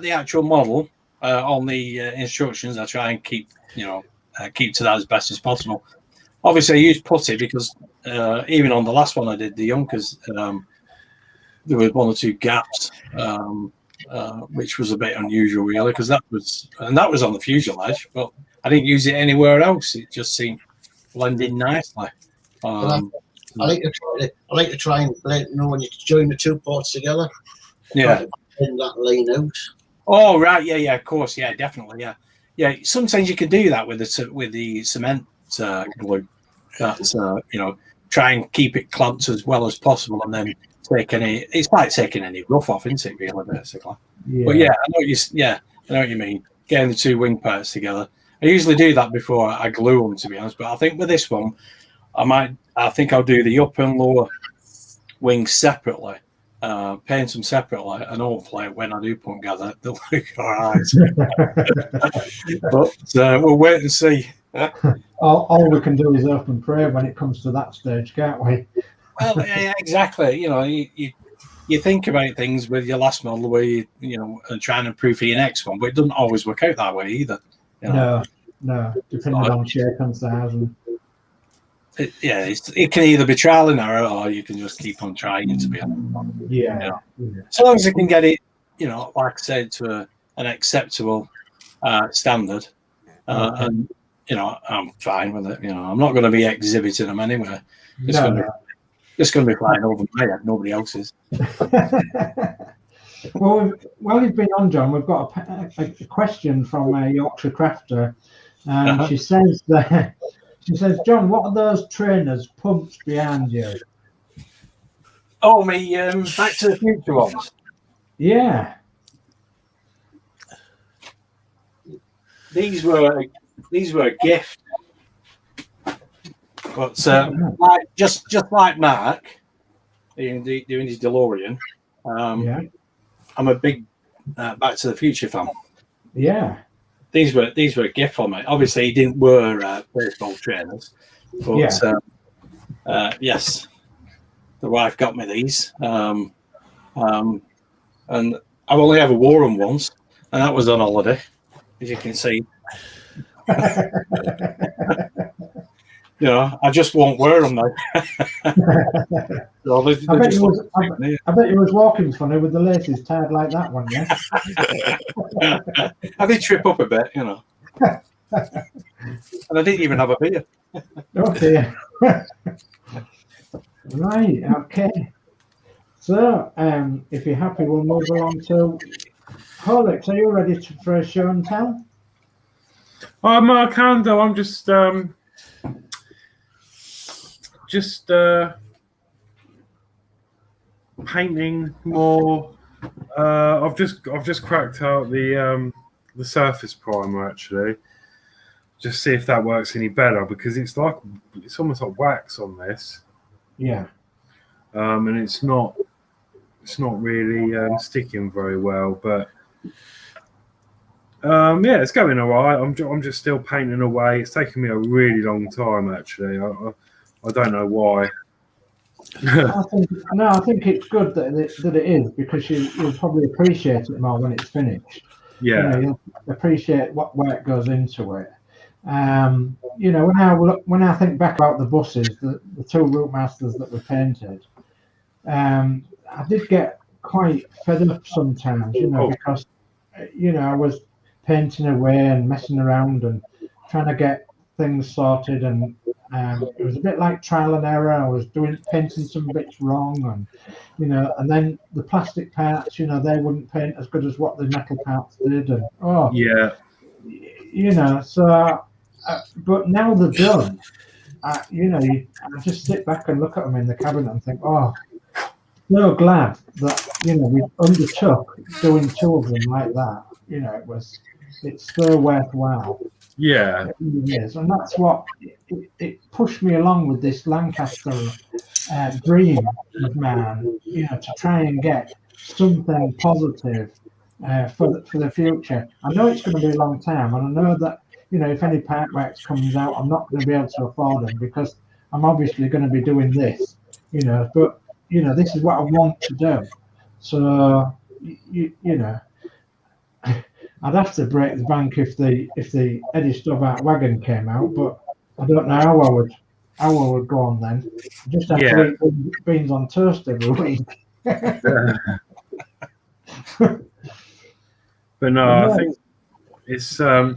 the actual model on the instructions, I try and keep to that as best as possible. Obviously, I use putty because even on the last one I did, the Junkers, there was 1 or 2 gaps, which was a bit unusual, really, because that was on the fuselage, but I didn't use it anywhere else. It just seemed blended nicely. I like to try and blend. When you join the 2 parts together. Yeah. Blend that line out. Oh right, yeah, of course, yeah, definitely, yeah. Sometimes you can do that with the cement glue. That's try and keep it clamped as well as possible, and then it's like taking any rough off, isn't it? Really, basically. Yeah. But I know what you mean. Getting the 2 wing parts together. I usually do that before I glue them, to be honest. But I think with this one, I think I'll do the upper and lower wings separately, paint them separately, and hopefully when I do put them together, they'll look all right. But we'll wait and see. All we can do is hope and pray when it comes to that stage, can't we? Well, yeah, exactly. You think about things with your last model where you try and improve for your next one, but it doesn't always work out that way either. No, depending on shape and size. It can either be trial and error, or you can just keep on trying, to be honest. Yeah. So long as you can get it, like I said, to an acceptable standard, and I'm fine with it. I'm not going to be exhibiting them anywhere. It's going to be flying over my head, nobody else's. Well, while you've been on, John, we've got a question from a Yorkshire crafter. She says, John, what are those trainers pumped behind you? Oh, me Back to the Future ones. Yeah. These were a gift But just like Mark doing his DeLorean, I'm a big Back to the Future fan. Yeah. These were a gift for me. Obviously, he didn't wear baseball trainers, but yes, the wife got me these, and I've only ever wore them once, and that was on holiday, as you can see. You know, I just won't wear them now. So I bet you was walking funny with the laces tied like that one, yeah? I did trip up a bit, you know. And I didn't even have a beer. Okay. Right, okay. So, if you're happy, we'll move along to Horlix. Are you ready for a show and tell? I can though. I'm just painting more. I've just cracked out the surface primer actually. Just see if that works any better because it's almost like wax on this. Yeah. And it's not really sticking very well, but yeah, it's going all right. I'm just still painting away. It's taken me a really long time actually. I don't know why. I think it's good that it is because you'll probably appreciate it more when it's finished. Yeah, you'll appreciate what work goes into it. When I think back about the buses, the two route masters that were painted, I did get quite fed up sometimes, because I was painting away and messing around and trying to get things sorted, and it was a bit like trial and error. I was painting some bits wrong, and then the plastic parts, they wouldn't paint as good as what the metal parts did, and but now they're done. I just sit back and look at them in the cabinet and think, so glad that we undertook doing two of them like that. It's so worthwhile. Yeah, it really is, and that's what it pushed me along with this Lancaster dream of mine. To try and get something positive for the future. I know it's going to be a long time, and I know that if any part works comes out, I'm not going to be able to afford them because I'm obviously going to be doing this. But this is what I want to do. So I'd have to break the bank if the Eddie Stubbart wagon came out, but I don't know how I would go on then. I just have to eat beans on toast every week. But no, I think it's they're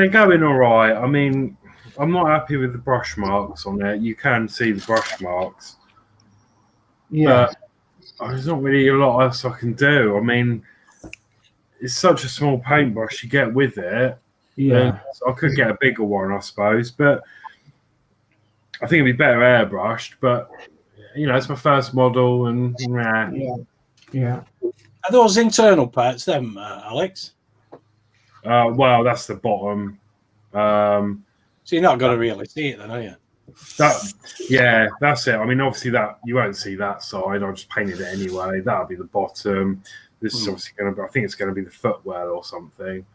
going all right. I mean, I'm not happy with the brush marks on there. You can see the brush marks. Yeah. But there's not really a lot else I can do. I mean, it's such a small paintbrush you get with it. Yeah. I could get a bigger one, I suppose, but I think it'd be better airbrushed. But it's my first model, and Yeah. Are those internal parts, them, Alex? Well, that's the bottom. So you're not going to really see it then, are you? That's it. I mean, obviously that you won't see that side. I just painted it anyway. That'll be the bottom. This is obviously going to be. I think it's going to be the footwell or something.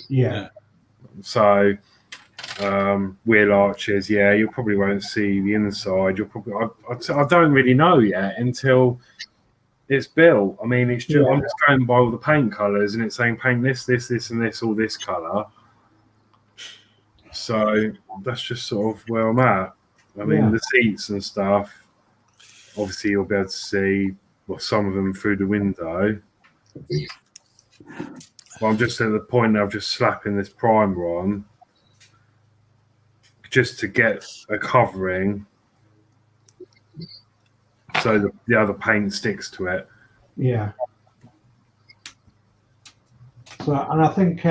Yeah. So wheel arches. Yeah, you probably won't see the inside. You'll probably. I don't really know yet until it's built. I mean, it's just I'm just going by all the paint colours, and it's saying paint this, and this, all this colour. So that's just sort of where I'm at. I mean, the seats and stuff, obviously you'll be able to see some of them through the window. But I'm just at the point now of just slapping this primer on just to get a covering so the other paint sticks to it. Yeah. So, and I think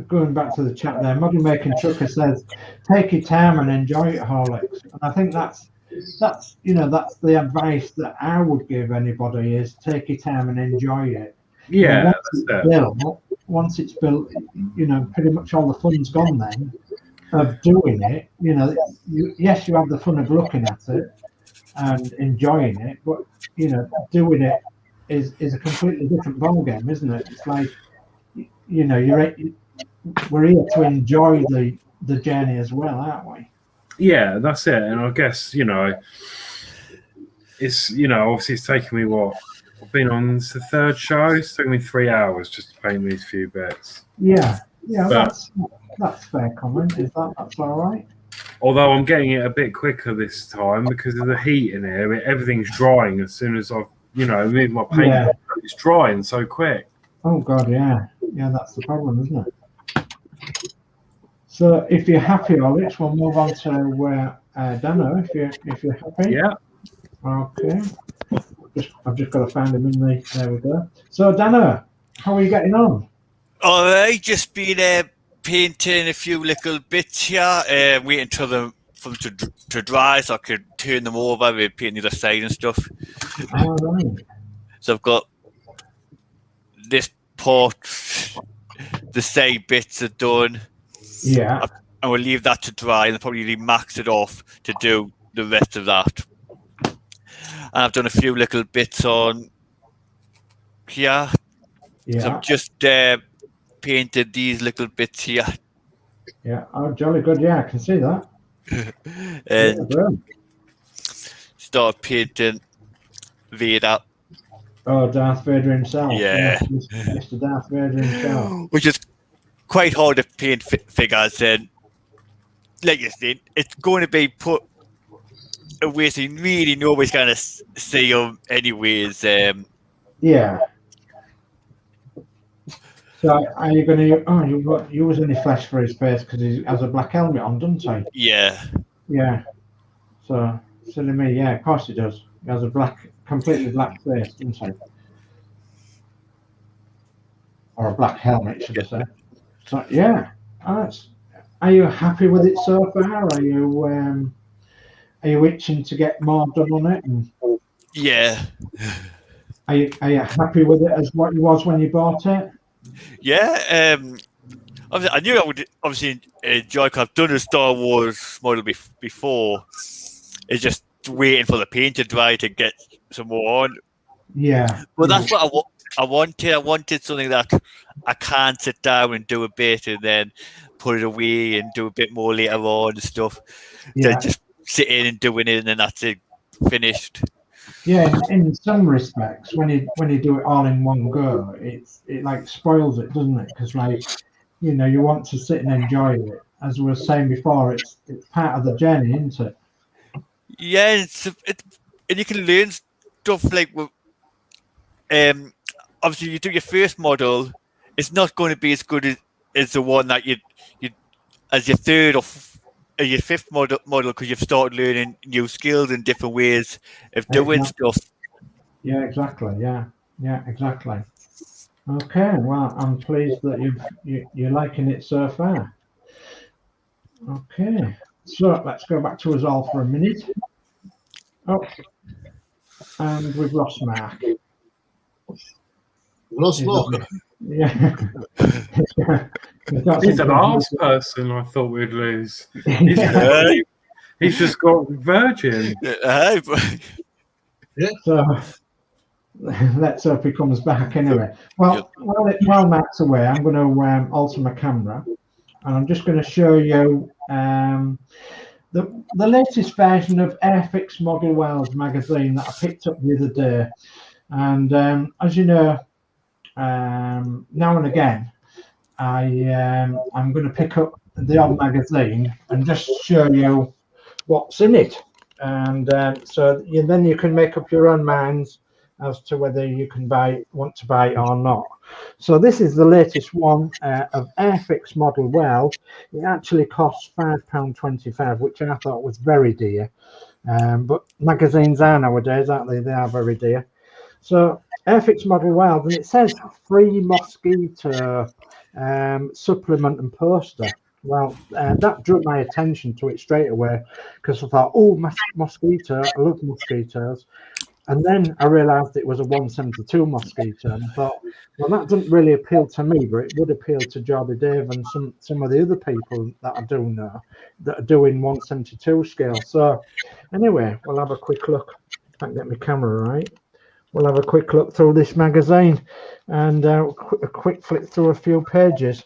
going back to the chat there, Model Making Trucker says, "Take your time and enjoy it, Horlicks." And I think that's the advice that I would give anybody is take your time and enjoy it. Yeah, once it's built, pretty much all the fun's gone then. of doing it. You know, yes, you have the fun of looking at it and enjoying it, but you know, doing it is a completely different ballgame, isn't it? It's like, you know, we're here to enjoy the journey as well, aren't we? Yeah, that's it. And I guess, you know, it's, you know, obviously it's taken me I've been on the third show. It's taken me 3 hours just to paint these few bits. Yeah, But, that's fair comment. That's all right? although I'm getting it a bit quicker this time because of the heat in here. Everything's drying as soon as I've, you know, moved my paint. Yeah. It's drying so quick. Oh God, yeah, that's the problem, isn't it? So if you're happy, Horlix, we'll move on to Danno. If you're happy. Yeah. Okay. I've just got to find him in the. There we go. So Danno, how are you getting on? All right, just been painting a few little bits here, waiting for them to dry so I could turn them over with paint the other side and stuff. All right. So I've got this part, the side bits are done. Yeah. I will leave that to dry and probably max it off to do the rest of that. And I've done a few little bits on here. Yeah. So I've just painted these little bits here. Yeah. Oh, jolly good. Yeah, I can see that. And Yeah, start painting Vader. oh, Darth Vader himself. Yeah. Mr. Darth Vader himself. Which is quite hard to paint figures, and like you said, it's going to be put away so really nobody's going to see them anyways. Yeah. So are you going to? Oh, you're using any flash for his face because he has a black helmet on, doesn't he? Yeah. Yeah. So silly me. Yeah, of course he does. He has a completely black face, doesn't he? Or a black helmet, should I say? So yeah. Are you happy with it so far? Are you itching to get more done on it? And Yeah. are you happy with it as what it was when you bought it? Yeah. I knew I would obviously enjoy because I've done a Star Wars model before. It's just waiting for the paint to dry to get some more on. Yeah. But that's what I wanted. I wanted something that I can sit down and do a bit and then put it away and do a bit more later on and stuff. Yeah. Than just sitting and doing it and then that's it, finished. Yeah, in some respects, when you do it all in one go, it like spoils it, doesn't it? Because like, you know, you want to sit and enjoy it. As we were saying before, it's part of the journey, isn't it? Yeah, and you can learn stuff like, obviously you do your first model, it's not going to be as good as the one that you as your third or your fifth model because you've started learning new skills and different ways of doing stuff. Yeah, exactly. Yeah, exactly. Okay, well, I'm pleased that you're liking it so far. Okay, so let's go back to us all for a minute. Oh, and we've lost Mark. Lost Mark. Yeah. He's the last person I thought we'd lose. He's just got Virgin. So let's hope he comes back anyway. Well, while Matt's away, I'm going to alter my camera, and I'm just going to show you the latest version of Airfix Model Wells magazine that I picked up the other day. And as you know, now and again, I'm going to pick up the old magazine and just show you what's in it, and so then you can make up your own minds as to whether you can want to buy it or not. So this is the latest one of Airfix Model Well. It actually costs £5.25, which I thought was very dear, but magazines are nowadays, aren't they? They are very dear. So Airfix Model Well, and it says free mosquito supplement and poster. Well, that drew my attention to it straight away because I thought, oh, mosquito, I love mosquitoes. And then I realised it was a 172 mosquito, and I thought, well, that doesn't really appeal to me, but it would appeal to Geordie Dave and some of the other people that I do know that are doing 172 scale. So anyway, we'll have a quick look. If I can get my camera right. We'll have a quick look through this magazine and a quick flick through a few pages.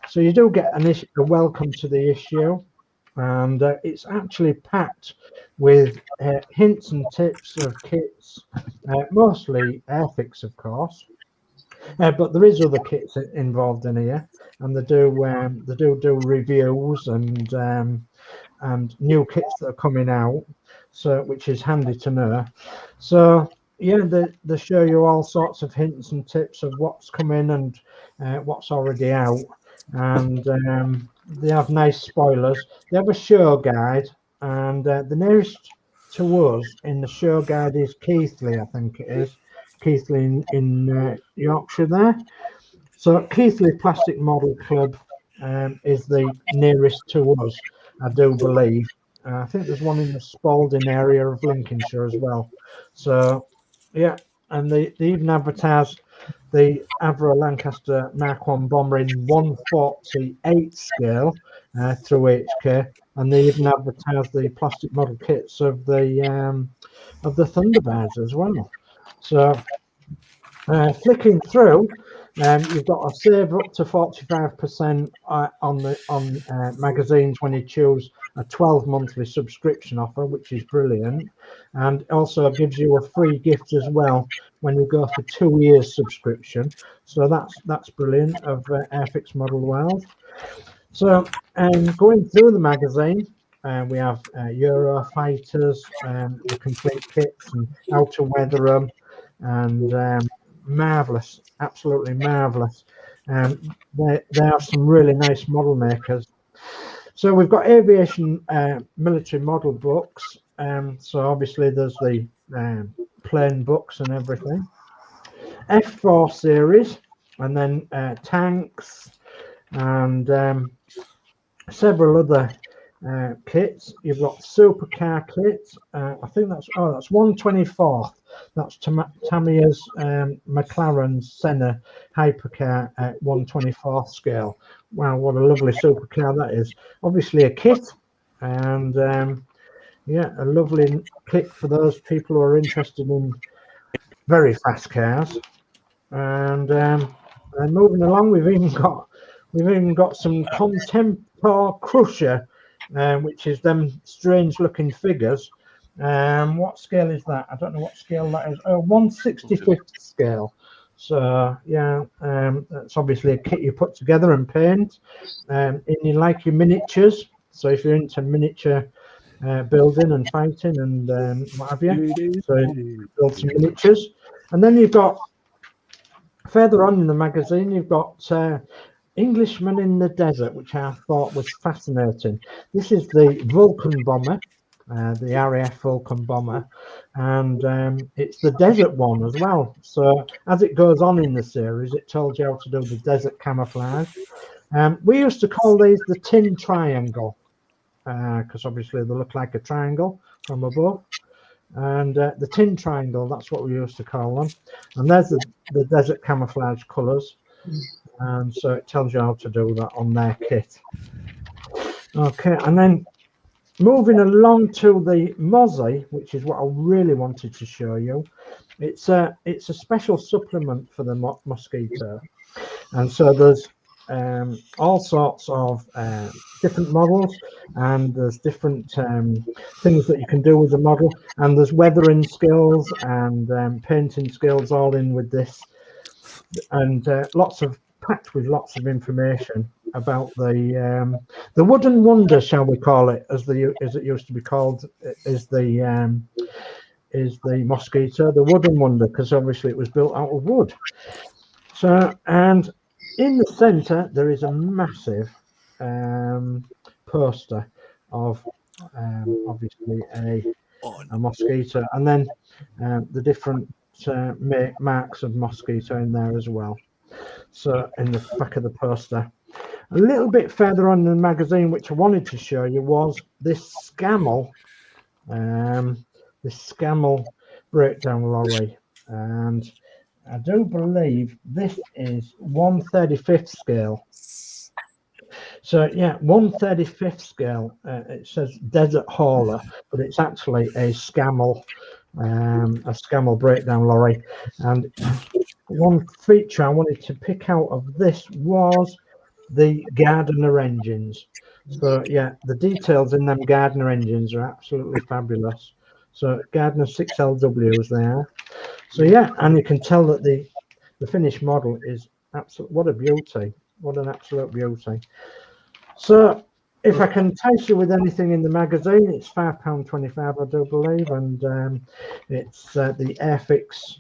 So you do get a welcome to the issue, and it's actually packed with hints and tips of kits, mostly Airfix, of course, but there is other kits involved in here, and they do reviews and new kits that are coming out, so which is handy to know. So yeah, they show you all sorts of hints and tips of what's coming and what's already out, and they have nice spoilers. They have a show guide, and the nearest to us in the show guide is Keighley, I think it is. Keighley in Yorkshire there. So Keighley Plastic Model Club is the nearest to us, I do believe. I think there's one in the Spalding area of Lincolnshire as well. So yeah, and they even advertise the Avro Lancaster Mark 1 bomber in 148 scale through HK, and they even advertise the plastic model kits of the Thunderbirds as well. So flicking through, you've got a save up to 45% on magazines when you choose a 12 monthly subscription offer, which is brilliant, and also gives you a free gift as well when you go for 2 years subscription. So that's brilliant of Airfix Model World. So going through the magazine, we have Euro fighters, the complete kits and how to weather them, and marvelous, absolutely marvelous. There are some really nice model makers. So we've got aviation military model books. So obviously there's the plane books and everything. F4 series, and then tanks, and several other kits. You've got supercar kits. I think that's 1/24. That's Tamiya's McLaren Senna hypercar at 1/24 scale. Wow, what a lovely supercar that is. Obviously a kit, and yeah, a lovely kit for those people who are interested in very fast cars. And moving along, we've even got some Contempor Crusher, which is them strange looking figures. What scale is that? I don't know what scale that is. 1/65th scale. So yeah, it's obviously a kit you put together and paint. And you like your miniatures. So if you're into miniature building and fighting and what have you, so build some miniatures. And then you've got further on in the magazine, you've got Englishman in the Desert, which I thought was fascinating. This is the Vulcan bomber, the RAF Vulcan bomber, and it's the desert one as well. So as it goes on in the series, it tells you how to do the desert camouflage. We used to call these the tin triangle, because obviously they look like a triangle from above. And the tin triangle, that's what we used to call them. And there's the desert camouflage colours. And so it tells you how to do that on their kit. Okay, and then moving along to the Modz, which is what I really wanted to show you. It's a special supplement for the mosquito. And so there's all sorts of different models, and there's different things that you can do with the model, and there's weathering skills and painting skills all in with this, and packed with lots of information about the wooden wonder, shall we call it, as it used to be called, is the mosquito, the wooden wonder, because obviously it was built out of wood. So, and in the center there is a massive poster of obviously a mosquito, and then the different marks of mosquito in there as well. So in the back of the poster, a little bit further on in the magazine, which I wanted to show you, was this Scamel. This Scamel breakdown lorry, and I do believe this is 1/35th scale. So yeah, 1/35th scale. It says desert hauler, but it's actually a Scammell breakdown lorry. And one feature I wanted to pick out of this was the Gardner engines. So yeah, the details in them Gardner engines are absolutely fabulous. So Gardner 6LWs there. So yeah, and you can tell that the finished model is absolute. What a beauty! What an absolute beauty. So if I can entice you with anything in the magazine, it's £5.25, I do believe, and it's the Airfix.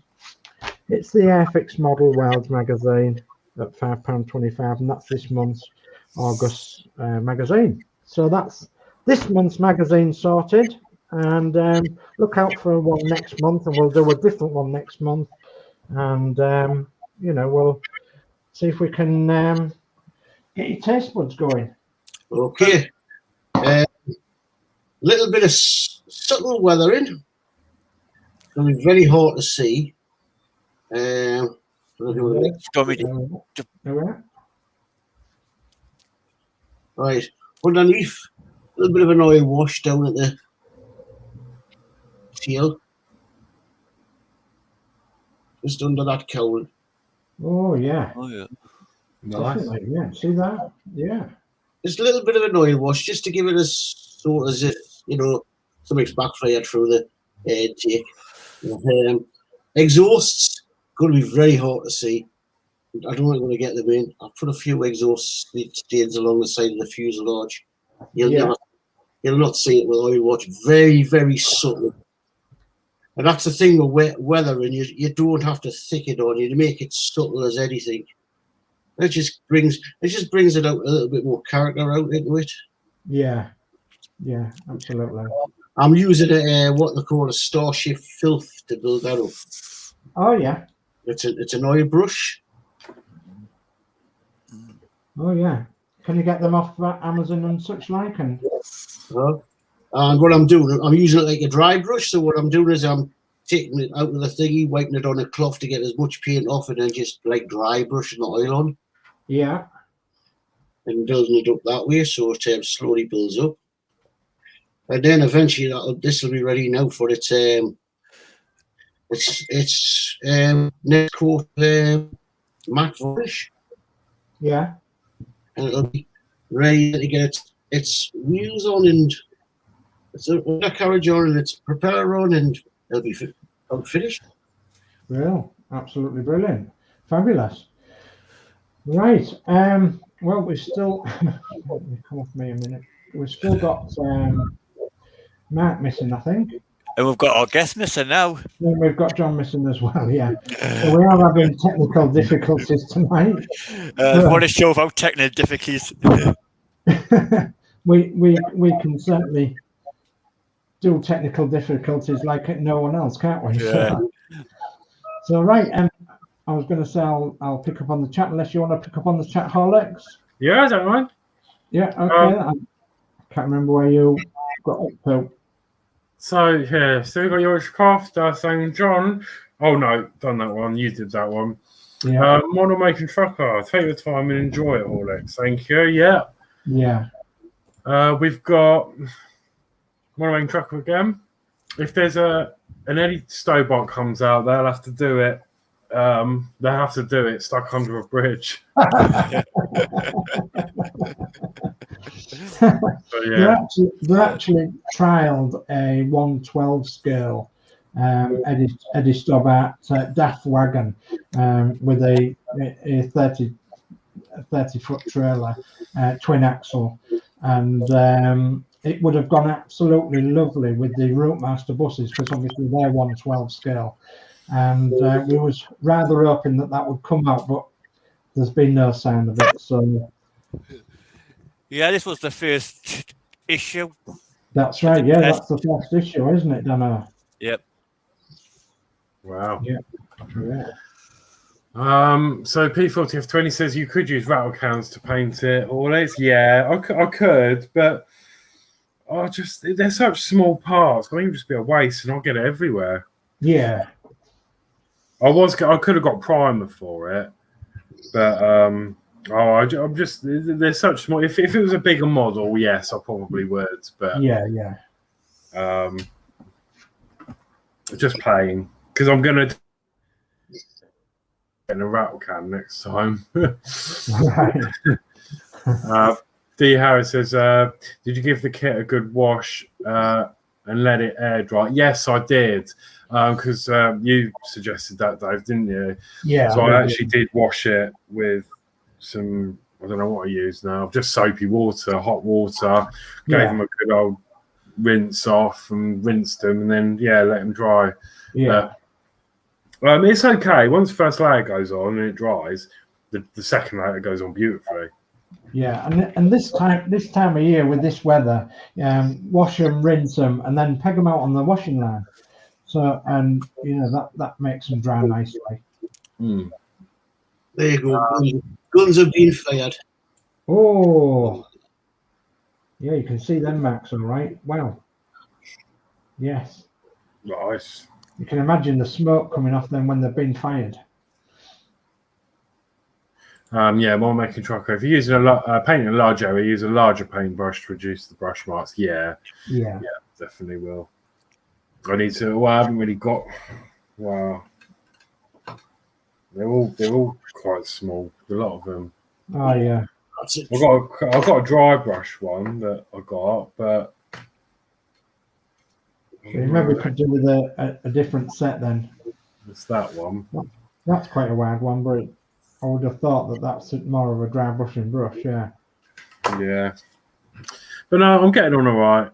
It's the Airfix Model World magazine at £5.25, and that's this month's August magazine. So that's this month's magazine sorted, and look out for one next month, and we'll do a different one next month, and you know, we'll see if we can get your taste buds going. Okay. Little bit of subtle weathering. Going to be very hard to see. Right. Underneath, a little bit of an oil wash down at the seal. Just under that cowl. Oh yeah. Oh yeah. Nice. Definitely, yeah. See that? Yeah. Just a little bit of an oil wash just to give it a sort as if, you know, something's backfired through the intake. Exhausts, going to be very hard to see. I don't think I'm going to get them in. I'll put a few exhaust stains along the side of the fuselage. You'll not see it with oil wash. Very, very subtle. And that's the thing with weathering. You don't have to thick it on you to make it subtle as anything. It just brings it out a little bit more character out into it. Yeah, yeah, absolutely. I'm using what they call a Starship filth to build that up. Oh yeah. It's an oil brush. Oh yeah. Can you get them off Amazon and such like? And what I'm doing, I'm using it like a dry brush. So what I'm doing is I'm taking it out of the thingy, wiping it on a cloth to get as much paint off it, and just like dry brushing the oil on. Yeah. And building it up that way, so it slowly builds up. And then eventually this will be ready now for its next coat matte varnish. Yeah. And it'll be ready to get its wheels on and its undercarriage on and its propeller on, and it'll be finished. Well, absolutely brilliant. Fabulous. Right. Well, we've still come off me a minute. We've still got Mark missing, I think. And we've got our guest missing now. And we've got John missing as well, yeah. So we are having technical difficulties tonight. I want to show about technical difficulties. we can certainly do technical difficulties like no one else, can't we? Yeah. So right, I was going to say I'll pick up on the chat unless you want to pick up on the chat, Horlix. Yeah, I don't mind. Yeah, okay. I can't remember where you got up to. So yeah, so we got Yorkshire Craft saying, John. Oh no, done that one. You did that one. Yeah. Model making trucker. Take your time and enjoy it, Horlix. Thank you. Yeah. Yeah. We've got model making trucker again. If there's an Eddie Stobart comes out, they'll have to do it. They have to do it stuck under a bridge. So, yeah. They actually trialed a 1/12 scale Eddie Stobart DAF wagon with a 30-foot trailer, twin axle, and it would have gone absolutely lovely with the Routemaster buses because obviously they're 1/12 scale. And we was rather hoping that would come out, but there's been no sound of it. So yeah, this was the first issue. That's right. Yeah, that's the first issue, isn't it, Danno? Yep. Wow. Yeah. Yeah. So P40F20 says you could use rattle cans to paint it. Horlix. Yeah, I could, but they're such small parts. I think it would just be a waste, and I'll get it everywhere. Yeah. I could have got primer for it, but I'm just there's such small. If it was a bigger model, yes, I probably would. But Yeah. just plain because I'm gonna get in a rattle can next time. Right. D Harris says, "Did you give the kit a good wash and let it air dry?" Yes, I did. Because you suggested that, Dave, didn't you? Yeah. So I actually did wash it with some, I don't know what I used now, just soapy water, hot water, gave them a good old rinse off and rinsed them, and then, let them dry. Yeah. It's okay. Once the first layer goes on and it dries, the second layer goes on beautifully. Yeah, and this time of year with this weather, wash them, rinse them, and then peg them out on the washing line. So, and that makes them dry nicely. Mm. There you go. Guns have been fired. Oh, yeah, you can see them marks, all right. Wow. Yes. Nice. You can imagine the smoke coming off them when they've been fired. More making chocolate. If you're using painting a large area, use a larger paintbrush to reduce the brush marks. Yeah, definitely will. I need to. Well, I haven't really got. Wow, they're all quite small. A lot of them. Oh yeah. I've got a dry brush one that I got, but So maybe we could do with a different set then. it's that one. That's quite a wide one, but I would have thought that that's more of a dry brushing brush. Yeah. Yeah, but no, I'm getting on all right.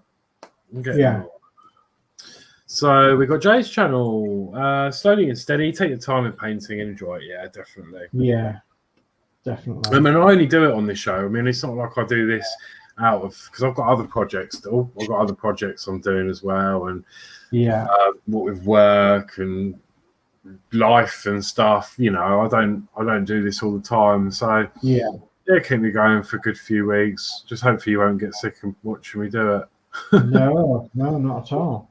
So we got Jay's channel. Slowly and steady. Take your time in painting and enjoy it. Yeah, definitely. Yeah, definitely. I mean, I only do it on this show. I mean, it's not like I do this out of because I've got other projects still. I've got other projects I'm doing as well, and what with work and life and stuff. I don't do this all the time. So keep me going for a good few weeks. Just hopefully you won't get sick of watching me do it. No, not at all.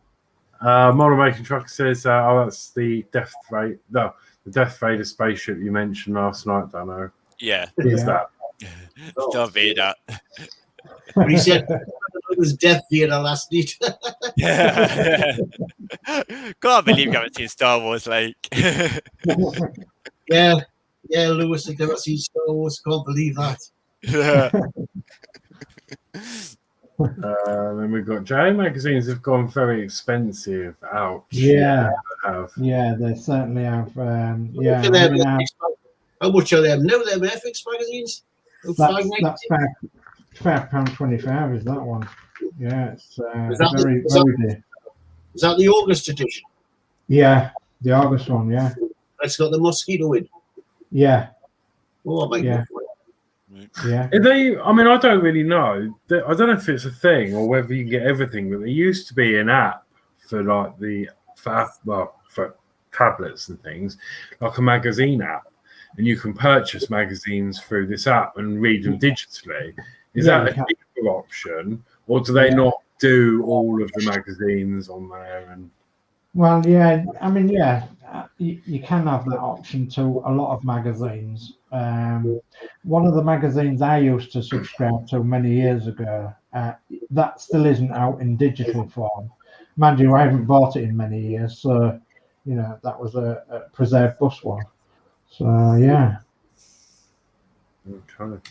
Model Making Trucker says, that's the Death Raider. No, the Death Raider spaceship you mentioned last night, Danno. Yeah. Is that? Don't be that. He said it was Death Vader last night. Can't believe you haven't seen Star Wars, like. Yeah, Lewis, I've never seen Star Wars. Can't believe that. Then we've got J magazines have gone very expensive. Ouch. Yeah, they have. Yeah, they certainly have. How much are them? No, they're FX magazines. That's £5.25 is that one? Yeah, it's very dear. Is that the August edition? Yeah, the August one. Yeah, it's got the mosquito in. Yeah. Oh my God. Yeah. I mean, I don't really know. I don't know if it's a thing or whether you can get everything, but there used to be an app for for tablets and things, like a magazine app, and you can purchase magazines through this app and read them digitally. Is that a cheaper option, or do they not do all of the magazines on there? And well, yeah, I mean, you can have that option to a lot of magazines. One of the magazines I used to subscribe to many years ago, that still isn't out in digital form. Mind you, I haven't bought it in many years, so that was a preserved bus one. So yeah. Okay.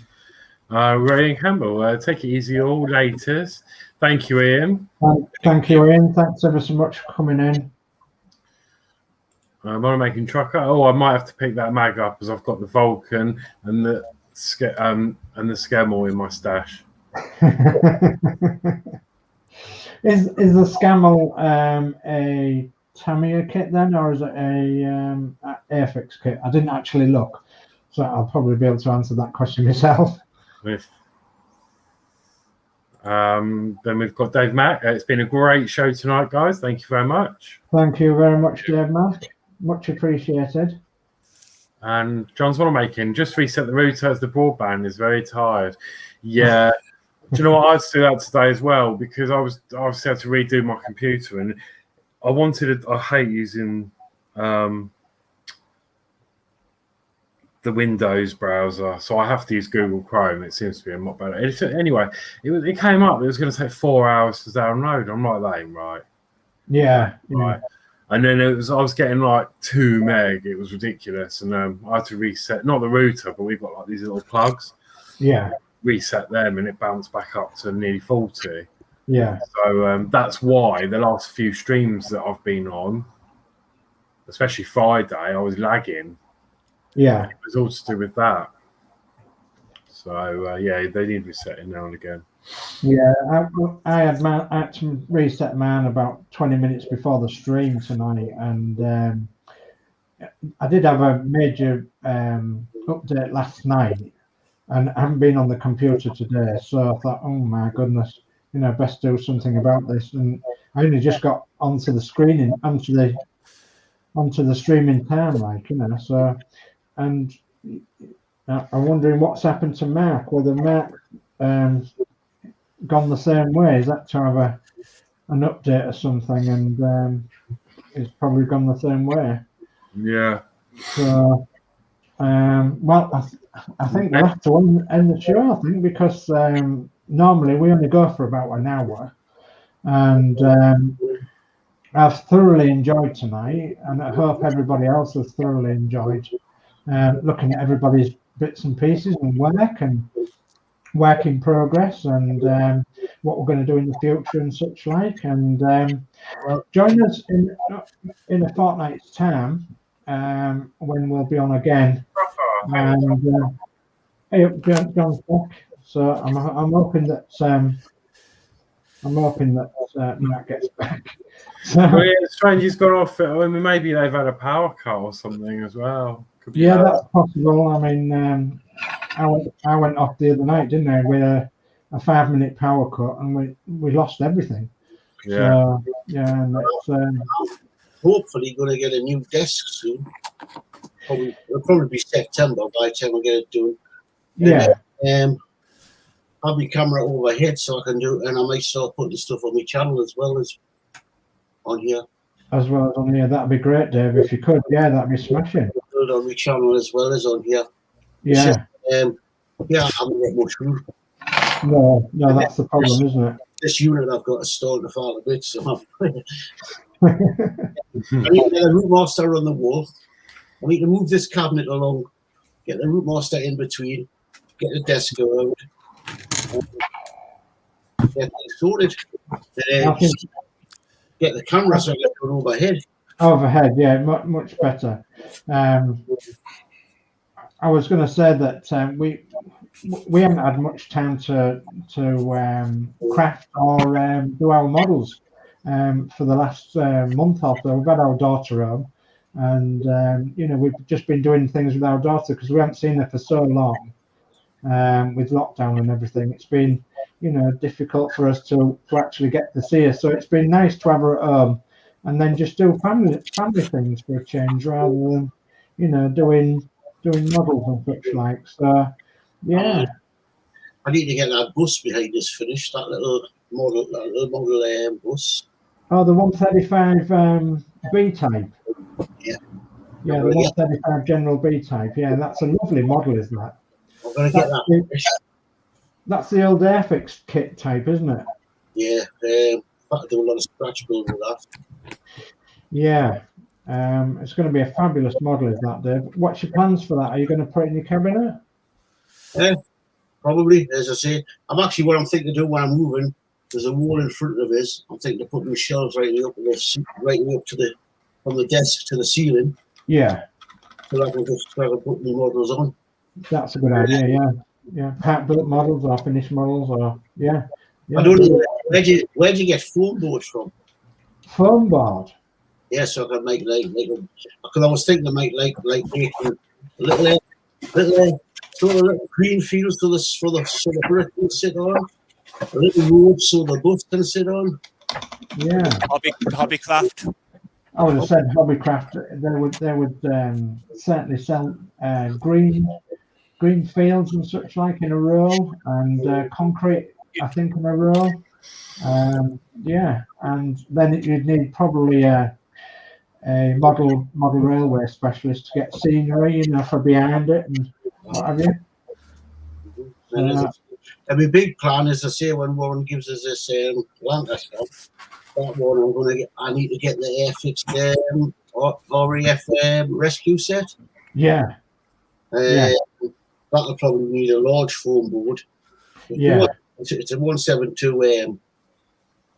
Ian Campbell, take it easy all latest. Thank you, Ian. Thank you, Ian. Thanks ever so much for coming in. Model Making Trucker. Oh, I might have to pick that mag up as I've got the Vulcan and the Skemmel in my stash. Is the Skemmel a Tamiya kit then, or is it a Airfix kit? I didn't actually look, so I'll probably be able to answer that question myself. Then we've got Dave Mack. It's been a great show tonight, guys. Thank you very much. Thank you very much, Dave Mack. Much appreciated. And John's Model Making, just reset the router as the broadband is very tired. Yeah. Do you know what? I had to do that today as well because I was had to redo my computer, and I hate using the Windows browser, so I have to use Google Chrome. It seems to be a lot better. Anyway, it came up. It was going to take 4 hours to download. I'm like, that ain't right. Yeah. Right. And then I was getting like 2 meg. It was ridiculous, and I had to reset not the router, but we've got like these little plugs. Yeah. Reset them, and it bounced back up to nearly 40. Yeah. So that's why the last few streams that I've been on, especially Friday, I was lagging. Yeah. It was all to do with that. So yeah, they need resetting now and again. Yeah, I had to reset mine about 20 minutes before the stream tonight, and I did have a major update last night, and I haven't been on the computer today, so I thought, oh my goodness, best do something about this. And I only just got onto the screen onto the streaming time, so, and I'm wondering what's happened to Mark, whether Mark gone the same way. Is that to have an update or something, and it's probably gone the same way. Yeah. So, well, I think we'll have to end the show, I think, because normally we only go for about an hour, and I've thoroughly enjoyed tonight, and I hope everybody else has thoroughly enjoyed looking at everybody's bits and pieces and work in progress, and what we're going to do in the future and such like. And join us in a fortnight's time when we'll be on again. And hey, John's back. So I'm hoping that Matt gets back. So, well, yeah, strange he's gone off. I mean, maybe they've had a power cut or something as well. Yeah, that's possible. I mean, I went off the other night, didn't I, with a 5-minute power cut, and we lost everything. Yeah. So, yeah, and that's, hopefully going to get a new desk soon. It'll probably be September by the time I get it done. Yeah. Have my camera overhead so I can do, and I might start putting stuff on my channel as well as on here. As well as on here, that'd be great, Dave. If you could, yeah, that'd be smashing. Do it on my channel as well as on here. Yeah. Yeah, I haven't got much room. No, that's the problem, isn't it? This unit I've got installed to fall a bit, so I need to get a root master on the wall. I need to move this cabinet along, get the root master in between, get the desk around, get things sorted. Get the camera so I get it overhead. Overhead, yeah, much better. I was going to say that we haven't had much time to craft or do our models for the last month or so. We've had our daughter home, and we've just been doing things with our daughter because we haven't seen her for so long. With lockdown and everything, it's been difficult for us to actually get to see her. So it's been nice to have her at home, and then just do family things for a change, rather than doing models and such like. So yeah, I need to get that bus behind us finished. That little model bus. Oh, the 135 B type. Yeah. Yeah, the 135 General B type. Yeah, that's a lovely model, isn't that? I'm gonna get that finished. That's the old Airfix kit type, isn't it? Yeah, I do a lot of scratch build with that. Yeah, it's going to be a fabulous model, is that, Dave? What's your plans for that? Are you going to put it in your cabinet? Yeah, probably. As I say, what I'm thinking of doing when I'm moving. There's a wall in front of us. I'm thinking of putting shelves right up to from the desk to the ceiling. Yeah. So I can just try to put the models on. That's a good idea. Yeah. Yeah, part-built models or finished models, or yeah. I don't know where'd you get foam board from? Foam board. Yeah, so I can make because I was thinking to make like little sort of little green fields for the brick can sit on, a little road so the bus can sit on. Yeah. Hobbycraft. I would have said Hobbycraft. They would certainly sell green fields and such like in a row, and concrete, I think, in a row. Yeah, and then you'd need probably a model railway specialist to get scenery, for behind it and what have you. And my big plan is to say when Warren gives us this Lancaster, that one I need to get the air-fixed RAF rescue set. Yeah. That'll probably need a large foam board. Yeah. It's a 172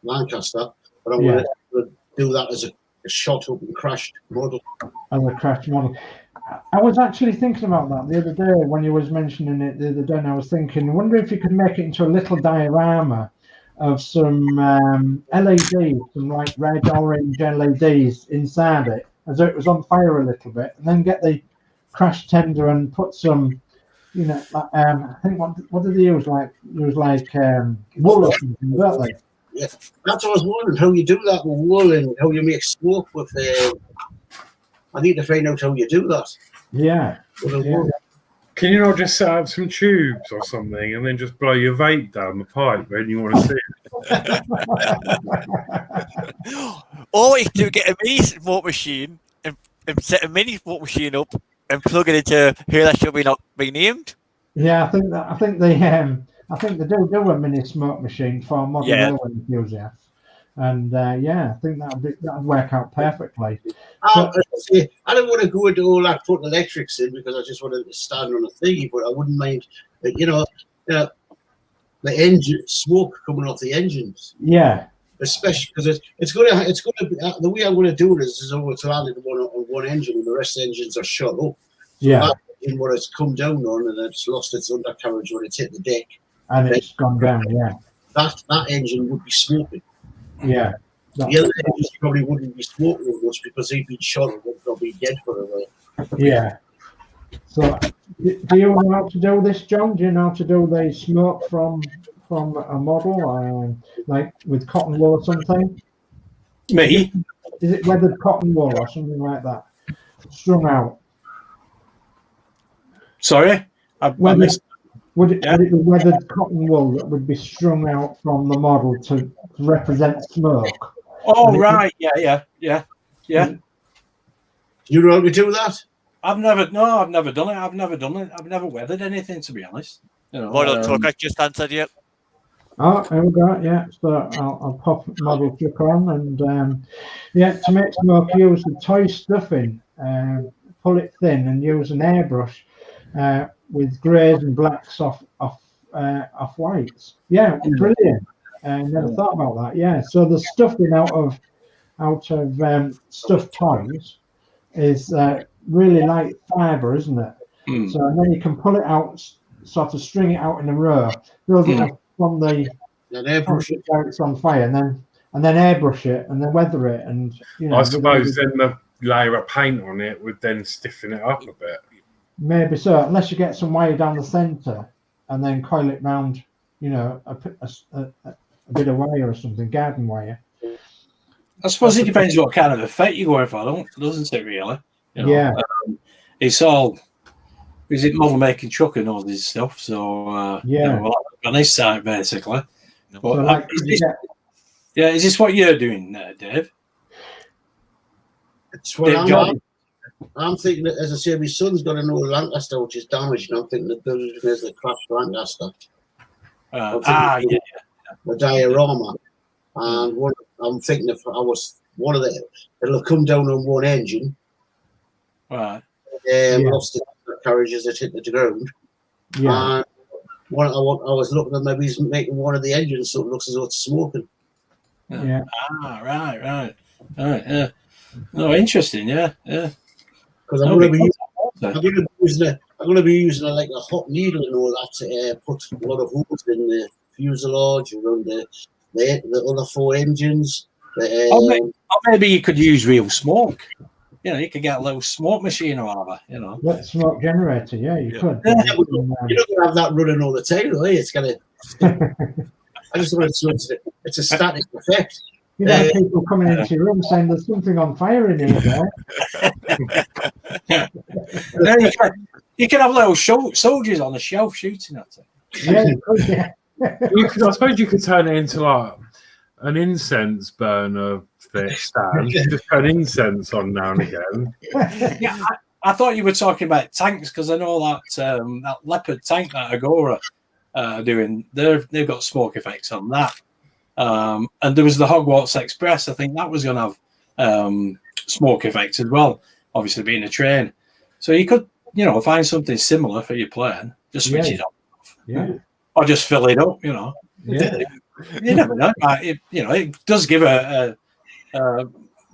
Lancaster, but I'm going to do that as a shot up and crashed model. As a crashed model. I was actually thinking about that the other day when you was mentioning it the other day, and I was thinking, I wonder if you could make it into a little diorama of some LEDs, some like red, orange LEDs inside it, as though it was on fire a little bit, and then get the crash tender and put some, I think what did they use? Wool or something, don't they? Yeah, that's what I was wondering, how you do that with wool and how you make smoke with. I need to find out how you do that. Yeah. Can you not just set up some tubes or something and then just blow your vape down the pipe when you want to see it? Or you do get a mini smoke machine and set a mini smoke machine up and plug it into here that should not be named. Yeah, I think they do a mini smoke machine for modern railway enthusiasts. And I think that'd work out perfectly. I don't want to go into all that putting electrics in because I just wanted to stand on a thingy, but I wouldn't mind, the engine smoke coming off the engines. Yeah, especially because it's going to be the way I'm going to do it is it's landed on one engine and the rest of the engines are shut up. Yeah, in what it's come down on and it's lost its undercarriage when it's hit the deck, and it's gone down. Yeah, that engine would be smoking. Yeah. The other engines probably wouldn't be smoking much because he'd been shot and would not be dead for a while. Yeah. So, do you know how to do this, John? Do you know how to do the smoke from a model, like with cotton wool or something? Me? Is it weathered cotton wool or something like that? Strung out. Sorry? Would it be weathered cotton wool that would be strung out from the model to represent smoke? Oh, right. Yeah. You know how to do that? I've never done it. I've never weathered anything, to be honest. Model truck, I just answered you. Oh, there we go. Yeah, so I'll pop model truck on and to make smoke, use the toy stuffing, pull it thin, and use an airbrush with greys and blacks off whites. Yeah, brilliant. Never thought about that. Yeah, so the stuffing out of stuffed toys is really light fibre, isn't it? So and then you can pull it out, sort of string it out in a row, build it up from the airbrush it out it's on fire, and then airbrush it and then weather it, and I suppose then the layer of paint on it would then stiffen it up a bit. Maybe so, unless you get some wire down the centre and then coil it round, a bit of wire or something, garden wire. I suppose it depends what kind of effect you're going for, doesn't it, really? Yeah. It's all, is it model making truck and all this stuff? So, on this side, basically. But, is this what you're doing, Dave? It's what I'm thinking that, as I say, my son's got an old Lancaster which is damaged, and I'm thinking that there's a crashed Lancaster. The diorama. And I'm thinking if I was one of the, it'll come down on one engine. Right. Lost the carriage as it hit the ground. Yeah. And I was looking at maybe he's making one of the engines so it looks as though it's smoking. Yeah. Right. Yeah. Oh, interesting. Yeah. Because I'm going to be using like a hot needle and all that to put a lot of holes in the fuselage around the other four engines. Or maybe you could use real smoke. You could get a little smoke machine or whatever. What smoke generator? Yeah, you could. You're not going to have that running all the time, though. It's going to. I just want to. It's a static effect. People coming into your room saying there's something on fire in here. You can have little soldiers on the shelf shooting at it. Yeah, you could, yeah. I suppose you could turn it into like an incense burner stand. Just turn incense on now and again. Yeah, I thought you were talking about tanks because I know that that leopard tank that Agora doing. They've got smoke effects on that. And there was the Hogwarts Express. I think that was going to have smoke effects as well. Obviously, being a train, so you could find something similar for your plane. Just switch it off, or just fill it up. Yeah. You never know. It does give a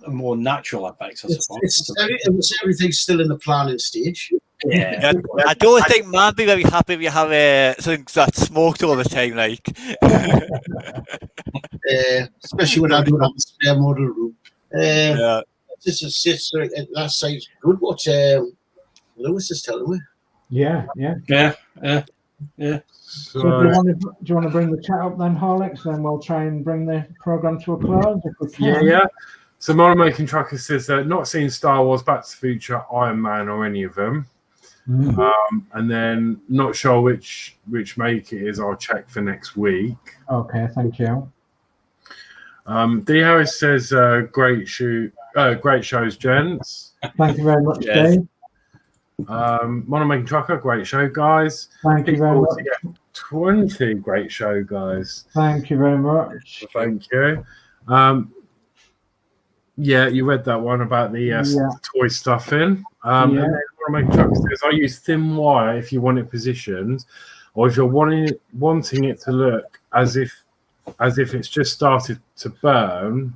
more natural effect, I suppose. Everything's still in the planning stage. Yeah. I don't think man be very happy if you have something that's smoked all the time, like. Especially when I do it on the spare model room. Yeah. That site's good. What Lewis is telling me. Yeah. So, So do you want to bring the chat up then, Horlix? Then we'll try and bring the program to a close if we can. yeah. So Model Making Trucker says not seen Star Wars, Back to the Future, Iron Man, or any of them. And then not sure which make it is. I'll check for next week. Okay, thank you. D Harris says great shows, gents. Thank you very much, Yes. Dave. Model Making Trucker, great show, guys. Thank you very much. 20, great show, guys. Thank you very much. Thank you. Yeah, you read that one about the toy stuffing. And then Model Making Trucker says, I use thin wire if you want it positioned, or if you're wanting it to look as if it's just started to burn.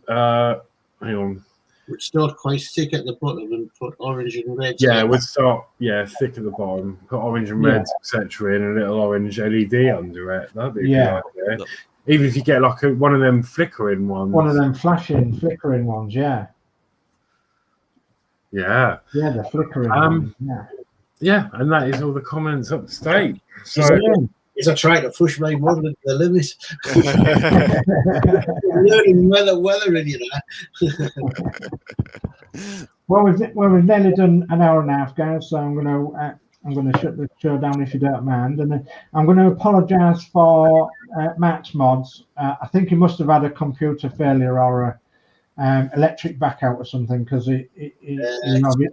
Hang on. Would start quite thick at the bottom and put orange and red. Yeah, it would start thick at the bottom. Put orange and red, etc., in a little orange LED under it. That'd be a good idea. Even if you get like one of them flickering ones. One of them flashing, flickering ones, yeah. Yeah. Yeah, the flickering ones. Yeah, and that is all the comments up to date. So Is I trying to push my model to the limit. Learning weathering, Well, we've nearly done an hour and a half, guys. So I'm going to shut the show down if you don't mind, and then I'm going to apologise for Matt's Modz. I think he must have had a computer failure or a electric blackout or something because he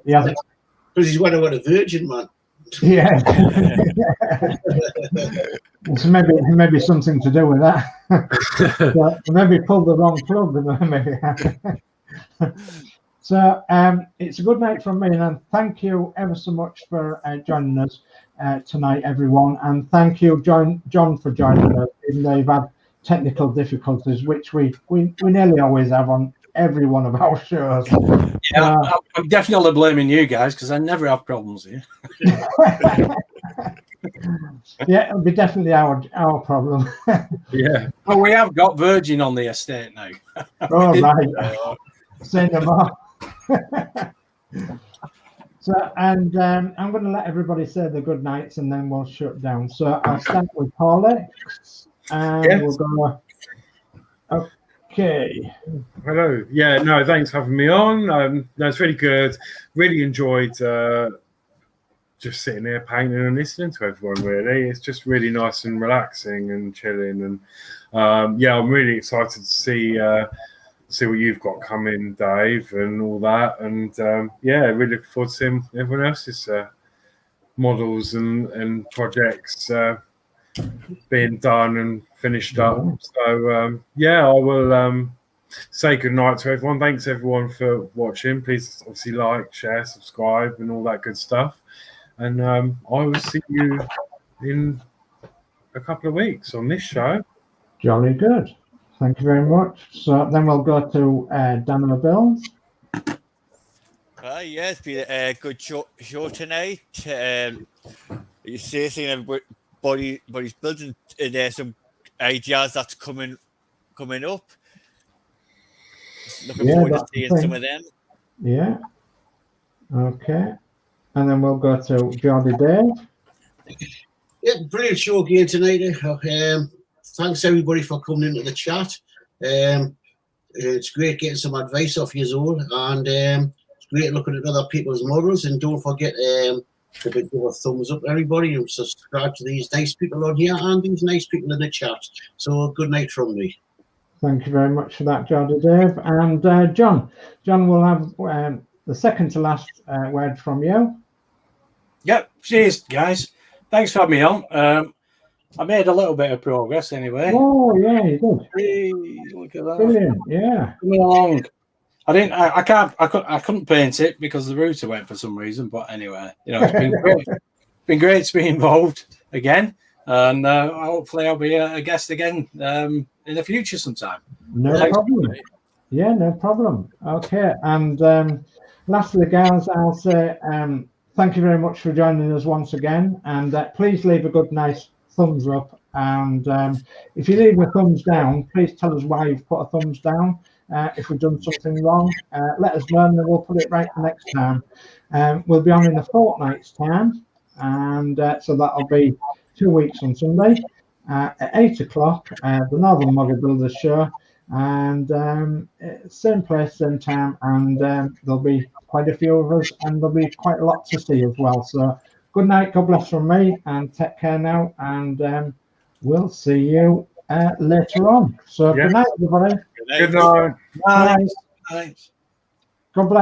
hasn't. Because he's one of a virgin, man. Yeah. So maybe something to do with that. So maybe pulled the wrong plug and then maybe happened. So it's a good night from me, and thank you ever so much for joining us tonight, everyone. And thank you, John, for joining us, even though you've had technical difficulties, which we nearly always have on every one of our shows. Yeah, I'm definitely blaming you guys because I never have problems here. Yeah, it'll be definitely our problem. yeah. Oh, we have got Virgin on the estate now. Oh, right. Say no more. So, and I'm going to let everybody say the good nights and then we'll shut down. So I'll start with Horlix and we'll go. Okay. Hello. Yeah, no, thanks for having me on. No, it's really good. Really enjoyed just sitting there painting and listening to everyone, really. It's just really nice and relaxing and chilling. And I'm really excited to see what you've got coming, Dave, and all that. And really looking forward to seeing everyone else's models and projects being done and finished up. So I will say good night to everyone. Thanks everyone for watching. Please obviously like, share, subscribe, and all that good stuff. And I will see you in a couple of weeks on this show. Jolly good. Thank you very much. So then we'll go to Danno Builds. It's been a good show tonight. You see, seeing everybody's building, and there's some ideas that's coming up. Looking forward to seeing some of them. Yeah. Okay. And then we'll go to Geordie Dave. Yeah, brilliant show again tonight. Thanks everybody for coming into the chat. It's great getting some advice off you all, and it's great looking at other people's models. And don't forget, give a thumbs up, everybody, and subscribe to these nice people on here and these nice people in the chat. So good night from me. Thank you very much for that, Geordie Dave. And John will have the second to last word from you. Yep, cheers, guys. Thanks for having me on. I made a little bit of progress anyway. Oh yeah, you did. Hey, look at that. Brilliant. Yeah. Coming along. I couldn't paint it because the router went for some reason. But anyway, it's been great. Been great to be involved again, and hopefully I'll be a guest again in the future sometime. No problem. Yeah, no problem. Okay, and lastly, guys, I'll say thank you very much for joining us once again, and please leave a good, nice thumbs up. And if you leave a thumbs down, please tell us why you've put a thumbs down. If we've done something wrong, let us know, and then we'll put it right the next time. We'll be on in a fortnight's time, and so that'll be 2 weeks on Sunday at 8 o'clock, the Northern Model Builders Show, and same place, same time, and there'll be quite a few of us, and there'll be quite a lot to see as well. So good night, God bless from me, and take care now, and we'll see you later on. So good night, everybody. Good night. Bye. Bye. God bless.